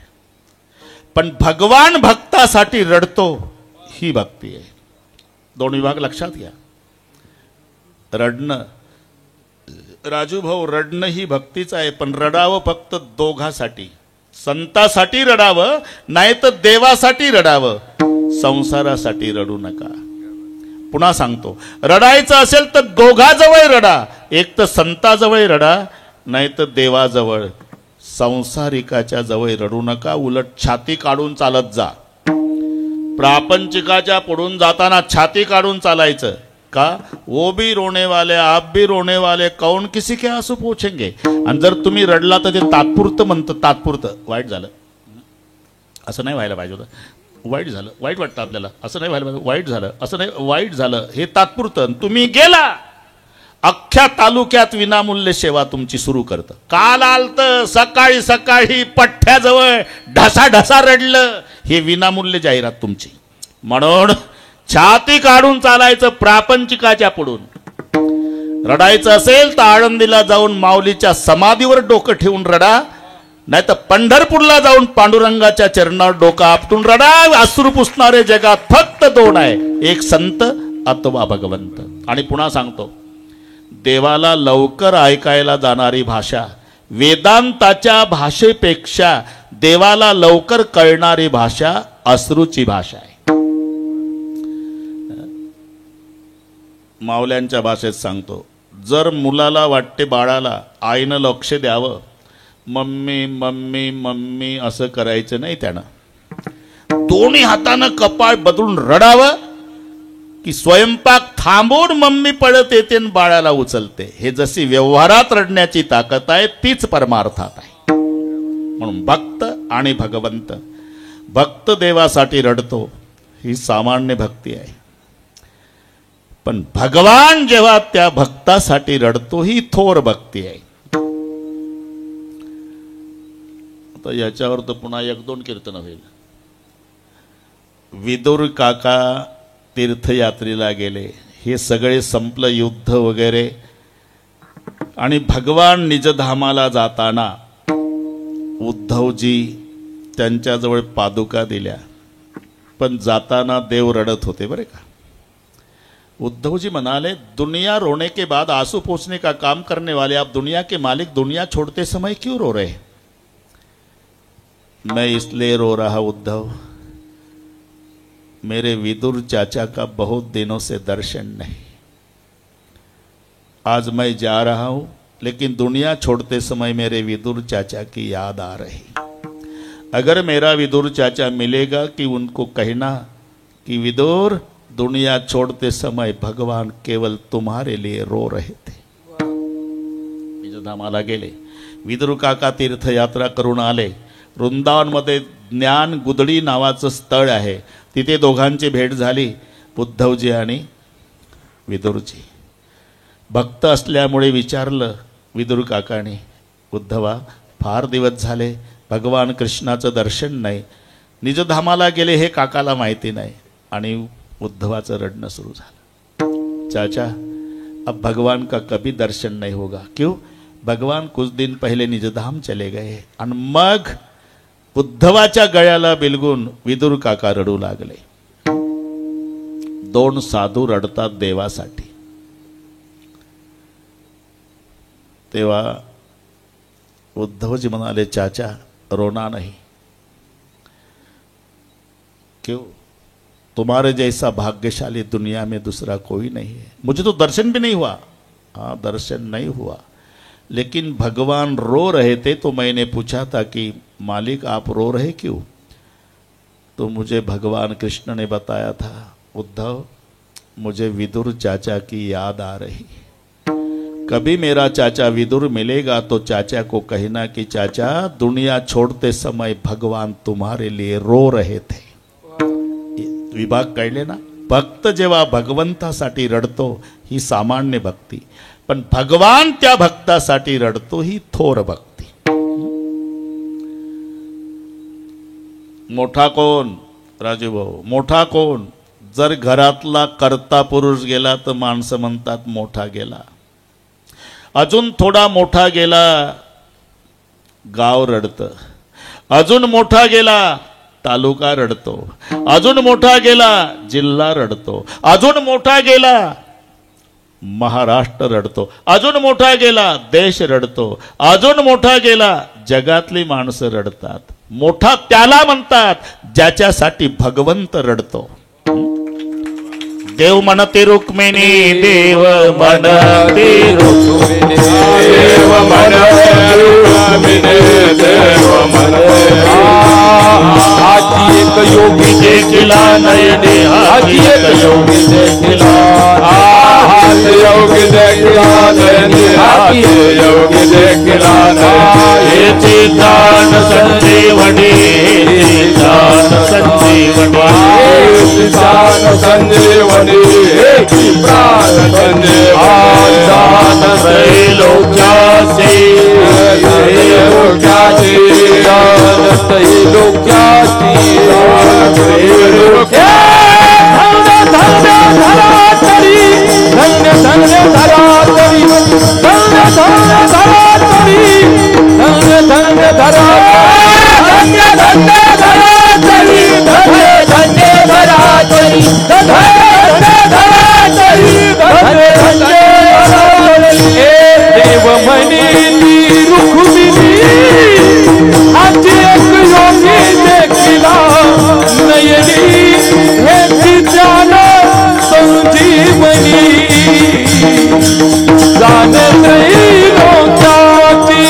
पण भगवान भक्तासाठी रडतो ही भक्ती आहे. दोन विभाग लक्षात घ्या. रडणं, राजूभाऊ, रडणं ही भक्तीच आहे, पण रडावं फक्त दोघासाठी. संतासाठी रडावं, नाही तर देवासाठी रडावं. संसारासाठी रडू नका. पुन्हा सांगतो, रडायचं असेल तर दोघाजवळ रडा. एक तर संताजवळ रडा, नाही तर देवाजवळ. संसारिकाच्या जवळ रडू नका, उलट छाती काढून चालत जा. प्रापंचिकाच्या पुढून जाताना छाती काढून चालायचं. का? वो भी रोने वाले, आप भी रोने वाले, कौन किसी के आंसू पोछेंगे. आणि जर तुम्ही रडला तर ते तात्पुरतं म्हणतं. तात्पुरतं. वाईट झालं, असं नाही व्हायला पाहिजे होतं. वाईट झालं, वाईट वाटतं आपल्याला, असं नाही व्हायला पाहिजे. वाईट झालं, असं नाही, वाईट झालं, हे तात्पुरतं. तुम्ही गेला, अख्ख्या तालुक्यात विनामूल्य सेवा तुमची सुरू करतं. काल आलत सकाळी सकाळी पठ्ठ्याजवळ ढसा ढसा रडलं, हे विनामूल्य जाहिरात तुमची. म्हणून छाती काढून चालायचं प्रापंचिकाच्या पुढून. रडायचं असेल तर आळंदीला जाऊन माऊलीच्या समाधीवर डोकं ठेवून रडा, नाही तर पंढरपूरला जाऊन पांडुरंगाच्या चरणावर डोकं आपटून रडा. अश्रू पुसणारे जगात फक्त दोन आहे, एक संत अथवा भगवंत. आणि पुन्हा सांगतो, देवाला लवकर ऐकायला जाणारी भाषा वेदांताच्या भाषेपेक्षा देवाला लवकर कळणारी भाषा अश्रूची भाषा आहे. मावल्यांच्या भाषेत सांगतो, जर मुलाला वाटते बाळाला आईनं लक्ष द्यावं, मम्मी मम्मी मम्मी असं करायचं नाही. त्यानं दोन्ही हातानं कपाळ बदलून रडावं, की स्वयंपाक थांबून मम्मी पळत येते आणि बाळाला उचलते. हे जशी व्यवहारात रडण्याची ताकद आहे, तीच परमार्थात आहे. म्हणून भक्त आणि भगवंत. भक्त देवासाठी रडतो, ही सामान्य भक्ती आहे. पण भगवान जेव्हा त्या भक्तासाठी रडतो, ही थोर भक्ती आहे. आता याच्यावर तर पुन्हा एक दोन कीर्तन होईल. विदुर काका तीर्थयात्रेला गेले, हे सगळे संपलं युद्ध वगैरे, आणि भगवान निजधामाला जाताना उद्धवजी त्यांच्याजवळ पादुका दिल्या, पण जाताना देव रडत होते बरे का. उद्धवजी म्हणाले, दुनिया रोने के बाद आंसू पोंछने का काम करने वाले आप दुनिया के मालिक, दुनिया छोड़ते समय क्यों रो रहे. मैं इसलिए रो रहा उद्धव, मेरे विदुर चाचा का बहुत दिनों से दर्शन नहीं. आज मैं जा रहा हूं, लेकिन दुनिया छोड़ते समय मेरे विदुर चाचा की याद आ रही. अगर मेरा विदुर चाचा मिलेगा कि उनको कहना कि विदुर, दुनिया छोड़ते समय भगवान केवल तुम्हारे लिए रो रहे थे. निजधामाला गेले. विदुर काका तीर्थयात्रा करून आले. वृंदावनमध्ये ज्ञान गुदडी नावाचं स्थळ आहे, तिथे दोघांची भेट झाली, उद्धवजी आणि विदुरजी. भक्त असल्यामुळे विचारलं विदुर काकाने, उद्धवा फार दिवस झाले, भगवान कृष्णाचं दर्शन नाही, निजधामाला गेले हे काकाला माहिती नाही, आणि उद्धवाचं रडणं सुरू झालं। चाचा, अब भगवान का कभी दर्शन नहीं होगा। क्यों? भगवान कुछ दिन पहले निजधाम चले गए। आणि मग उद्धवाच्या गळ्याला बिलगून विदुर काका रडू लागले। दोन साधू रडतात देवासाठी। तेव्हा उद्धवजी म्हणाले, चाचा रोना नहीं। क्यों? तुम्हारे जैसा भाग्यशाली दुनिया में दूसरा कोई नहीं है। मुझे तो दर्शन भी नहीं हुआ। हाँ, दर्शन नहीं हुआ, लेकिन भगवान रो रहे थे तो मैंने पूछा था कि मालिक आप रो रहे क्यों? तो मुझे भगवान कृष्ण ने बताया था, उद्धव मुझे विदुर चाचा की याद आ रही। कभी मेरा चाचा विदुर मिलेगा तो चाचा को कहना कि चाचा दुनिया छोड़ते समय भगवान तुम्हारे लिए रो रहे थे। विभाग कळले ना? भक्त जेव्हा भगवंतासाठी रडतो ही सामान्य भक्ती, पण भगवान त्या भक्तासाठी रडतो ही थोर भक्ती। मोठा कोण राजू भाऊ? मोठा कोण? जर घरातला कर्ता पुरुष गेला तर माणसं म्हणतात मोठा गेला। अजून थोडा मोठा गेला गाव रडतं, अजून मोठा गेला तालुका रडतो, अजून मोठा गेला जिल्हा रडतो, अजून मोठा गेला महाराष्ट्र रडतो, अजून मोठा गेला देश रडतो, अजून मोठा गेला जगातली माणसं रडतात। मोठा त्याला म्हणतात ज्याच्यासाठी भगवंत रडतो। देव म्हणते रुक्मिणी, देव म्हणते रुक्मिणी, देव म्हणते रुक्मिणी, देव म्हणते। हाती एक योगी देखिला नयने, हाती एक योगी देखिला, हाती योगी देखिला नयने, हाती योगी देखिला हेचे दान संजीवनी, हेचे दान संजीवनी, हेचे दान संजीवनी, हेचे प्राण संजीवनी। दान त्रैलोक्याचे, त्रैलोक्याचे, दान त्रैलोक्याचे, त्रैलोक्याचे। धन्य धन्य धरातरी, धन्य धन्य धरातरी, धन्य धन्य धरातरी, धन्य धन्य धरातरी, धन्य धन्य धरातरी, धन्य धन्य धरातरी, धन्य धन्य धरातरी। हे देव म्हणी रुक्मिणी, हाती एक योगी देखिला नयनी, हेची ज्ञान संजीवनी। जाण त्रैलोक्याची,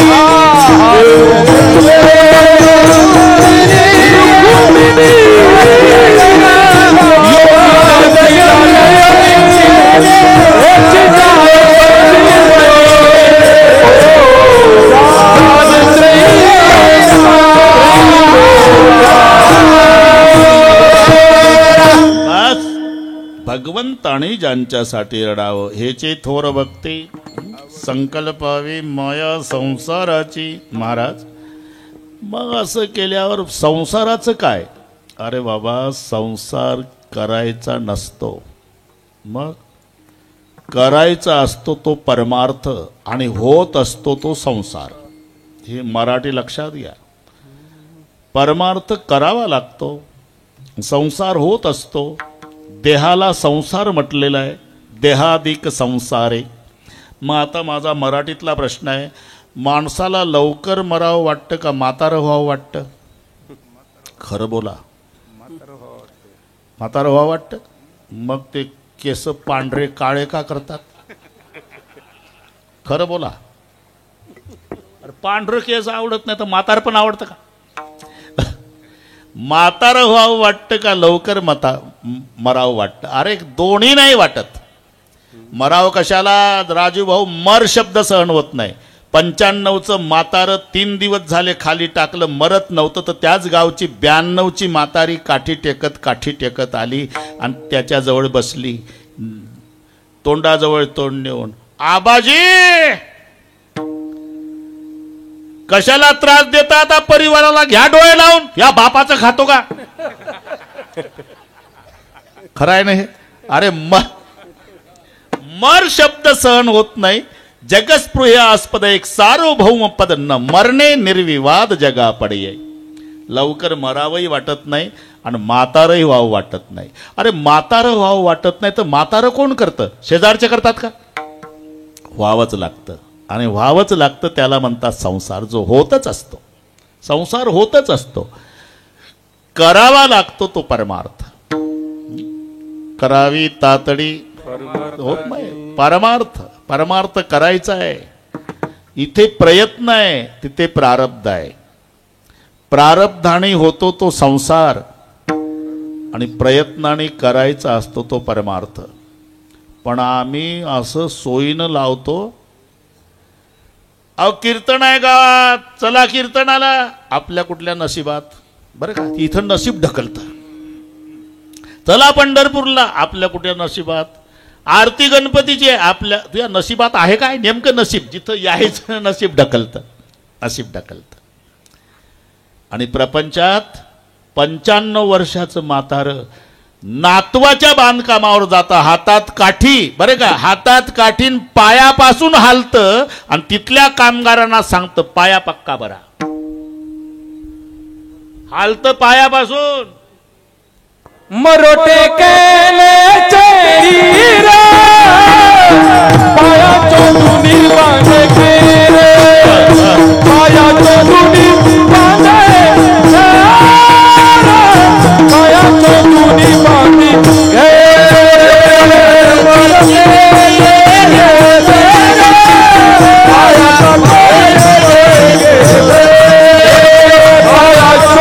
भगवंताने ज्यांच्यासाठी रडावं हेचे थोर भक्ती। संकल्पावी माया संसाराची। महाराज मग असं केल्यावर संसाराचं काय? अरे बाबा, संसार करायचा नसतो, मग करायचा असतो तो परमार्थ, आणि होत असतो तो संसार। हे मराठी लक्षात घ्या। परमार्थ करावा लागतो, संसार होत असतो। देहाला संसार म्हटलेला आहे, देहादिक संसारे। मग आता माझा मराठीतला प्रश्न आहे, माणसाला लवकर मरावं वाटतं का म्हातारं व्हावं वाटतं? खरं बोला, म्हातारं व्हावं वाटतं। मग ते केस पांढरे काळे का करतात? खरं बोला। अरे पांढरं केस आवडत नाही तर म्हातार पण आवडतं का? म्हातारं व्हावं वाटतं का लवकर मरावं वाटतं? अरे दोन्ही नाही वाटत। मराव कशाला राजू भाऊ? मर शब्द सहन होत नाही। 95चं म्हातारं 3 दिवस झाले खाली टाकलं, मरत नव्हतं, तर त्याच गावची 92ची म्हातारी काठी टेकत आली आणि त्याच्याजवळ बसली, तोंडाजवळ तोंड नेऊन, आबाजी कशाला त्रास देता आता परिवाराला? घ्या डोळे लावून, या बापाचं खातो का? खरं आहे ना हे? अरे मर शब्द सहन होत नाही. जगस्पृह्यास्पद एक सार्वभौम पद न मरणे निर्विवाद जगा पडये. लवकर मरावंही वाटत नाही आणि म्हातारही व्हावं वाटत नाही. अरे म्हातारं व्हावं वाटत नाही तर म्हातारं कोण करतं? शेजारचे करतात का? व्हावंच लागतं आणि व्हावंच लागतं. त्याला म्हणतात संसार, जो होतच असतो. संसार होतच असतो, करावा लागतो तो परमार्थ. करावी तातडी होत नाही. परमार्थ करायचा आहे. इथे प्रयत्न आहे, तिथे प्रारब्ध आहे. प्रारब्धाने होतो तो संसार आणि प्रयत्नाने करायचा असतो तो परमार्थ. पण आम्ही असं सोयीनं लावतो. अहो कीर्तन आहे गावात, चला कीर्तनाला. आपल्या कुठल्या नशिबात? बरं का, इथं नशीब ढकलतं. चला पंढरपूरला, आपल्या कुठल्या नशिबात? आरती गणपतीची आहे, आपल्या तुझ्या नशिबात आहे काय? नेमकं नशीब जिथं यायचं नशीब ढकलतं, नशीब ढकलतं. आणि प्रपंचात 95 वर्षाचं म्हातारं नातवाच्या बांधकामावर जातं, हातात काठी, बरं का, हातात काठीन पायापासून हालतं आणि तिथल्या कामगारांना सांगतं पाया पक्का बरा. हालतं पायापासून. मरोटे केले चेरी रे, पायाचो धुनी बांधे केरे, पायाचो धुनी बांधे केरे, पायाचो धुनी बांधे केरे, मरोटे केले पायाचो धुनी केरे, पायाचो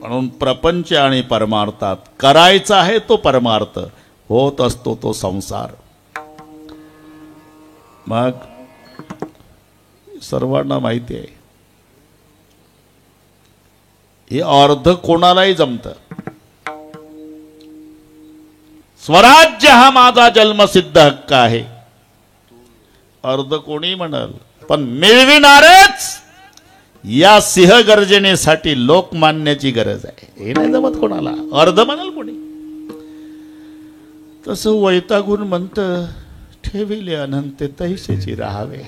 म्हणून प्रपंच आणि परमार्थात करायचा आहे तो परमार्थ, होत असतो तो संसार. मग सर्वांना माहिती आहे हे अर्ध कोणालाही जमतं. स्वराज्य हा माझा जन्मसिद्ध हक्क आहे, अर्ध कोणी म्हणाल, पण मिळविणारच या सिंह गर्जनेसाठी लोकमान्याची गरज आहे. हे नाही जमत कोणाला, अर्ध म्हणाल कोणी. तसं वैतागून म्हणतं ठेविले अनंत तैसेची राहावे.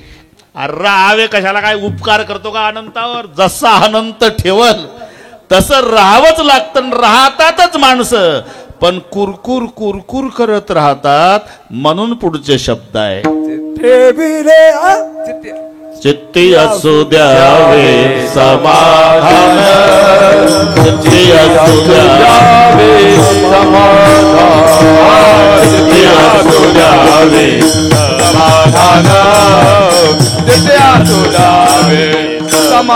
अरे राहावे कशाला? काय उपकार करतो का अनंतावर? जसा अनंत ठेवल तसं राहावंच लागतं. राहतातच माणसं, पण कुरकुर कुरकुर करत राहतात. म्हणून पुढचे शब्द आहे, चित्ती असू द्यावे समाधान, चित्ती असू द्यावे समाधान, चित्ती असू द्यावे समाधान, चित्ती असू द्यावे समाधान.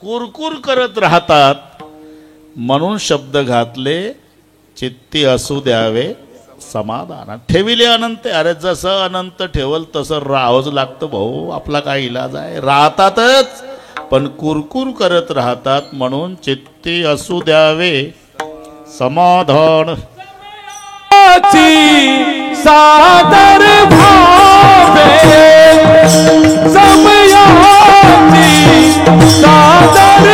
कुरकुर करत राहतात म्हणून शब्द घातले, चित्ती असू द्यावे समाधान. ठेविले अनंत. अरे जसं अनंत ठेवल तसं राहावंच लागतं भाऊ, आपला काय इलाज आहे. राहतातच पण कुरकुर करत राहतात म्हणून चित्ती असू द्यावे समाधान. सादर भावे समया सादर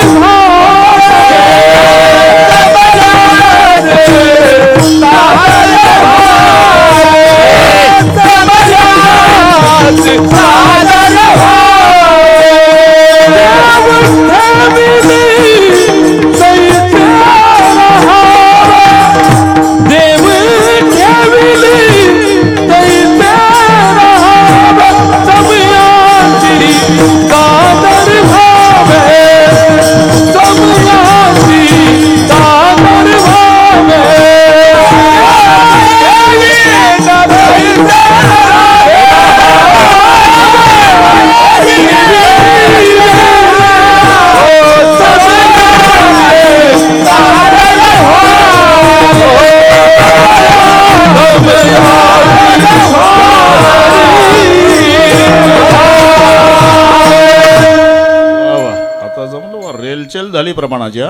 रेलचेल झाली प्रमाणाची.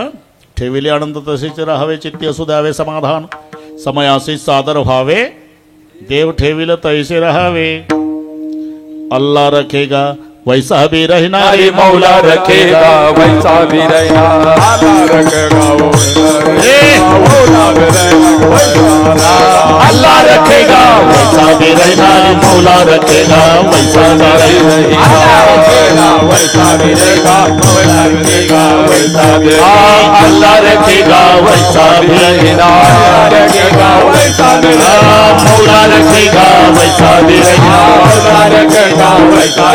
ठेविले आनंद तसेच राहावे, चित्ती असू द्यावे समाधान, समयासी सादर व्हावे, देव ठेविल तैसे राहावे. अल्लाह रखेगा वैसा भी रहना, रे मौला रखेगा वैसा भी रहना. अल्लाह रखेगा वैसा भी रहना, मौला रखेगा वैसा भी रहना. वैसा भी रहेगा, मौला रखेगा वैसा भी. अल्लाह रखेगा वैसा भी रहना, रखेगा वैसा भी. मौला रखेगा वैसा भी रहना, मौला रखेगा वैसा.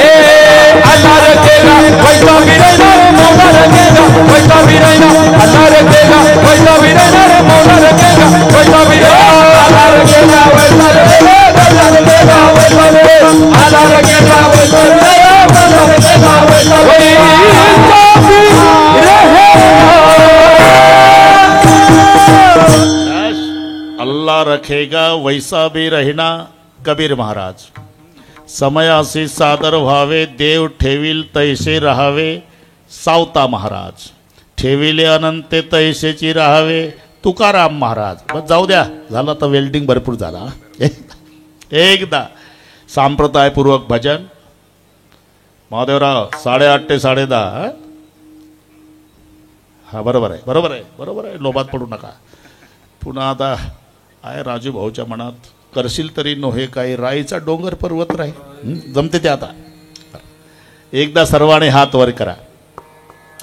अल्लाह रखेगा वैसा भी रहना, मौला रखेगा वैसा भी रहना. अल्लाह रखेगा वैसा भी रहना, मौला रखेगा वैसा भी रहना. अल्लाह रखेगा वैसा रहेगा, अल्लाह रखेगा वैसा रहेगा. अल्लाह रखेगा वैसा रहेगा, अल्लाह रखेगा वैसा रहेगा. अल्लाह रखेगा वैसा भी रहना. कबीर महाराज. समयासी सादर व्हावे, देव ठेविल तैसे राहावे. सावता महाराज. ठेविले अनंते तैसेची राहावे. तुकाराम महाराज. बस जाऊ द्या, झालं तर वेल्डिंग भरपूर झाला. एकदा सांप्रदायपूर्वक भजन. महादेवराव 8:30 ते 10:30. हा बरोबर आहे, बरोबर आहे, बरोबर आहे. लोभात पडू नका. पुन्हा आता आहे राजू भाऊच्या मनात, करशील तरी नोहे काही, राईचा डोंगर पर्वत राही. जमते ते आता. एकदा सर्वांनी हात वर करा.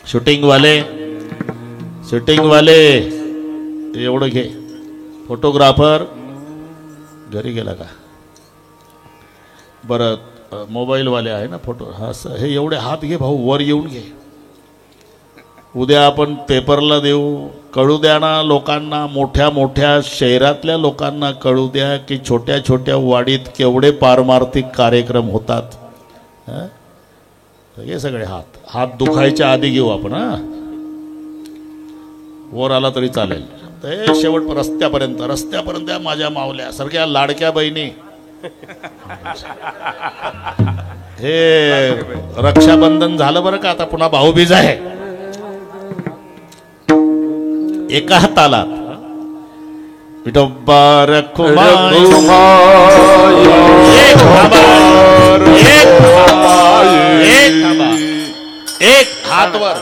शूटिंगवाले एवढं घे. फोटोग्राफर घरी गेला का? बरं, मोबाईलवाले आहे ना फोटो, हा हे एवढे हात घे भाऊ, वर येऊन घे. उद्या आपण पेपरला देऊ. कळू द्या ना लोकांना, मोठ्या मोठ्या शहरातल्या लोकांना कळू द्या की छोट्या छोट्या वाडीत केवढे पारमार्थिक कार्यक्रम होतात. हे सगळे हात दुखायच्या आधी घेऊ आपण. वर आला तरी चालेल. ते शेवट रस्त्यापर्यंत माझ्या मावल्या सारख्या लाडक्या बहिणी. हे रक्षाबंधन झालं बरं का, आता पुन्हा भाऊबीज आहे. एका हाताला विठोबा रखुमाई, एक हात वर,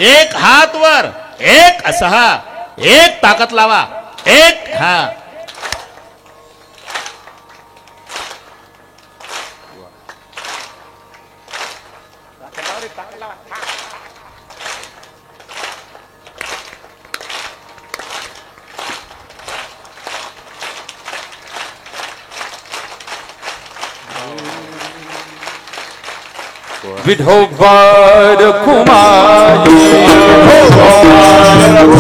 एक हात वर, एक असा, एक ताकद लावा, एक. हा विठोबा रखुमाई, विठोबा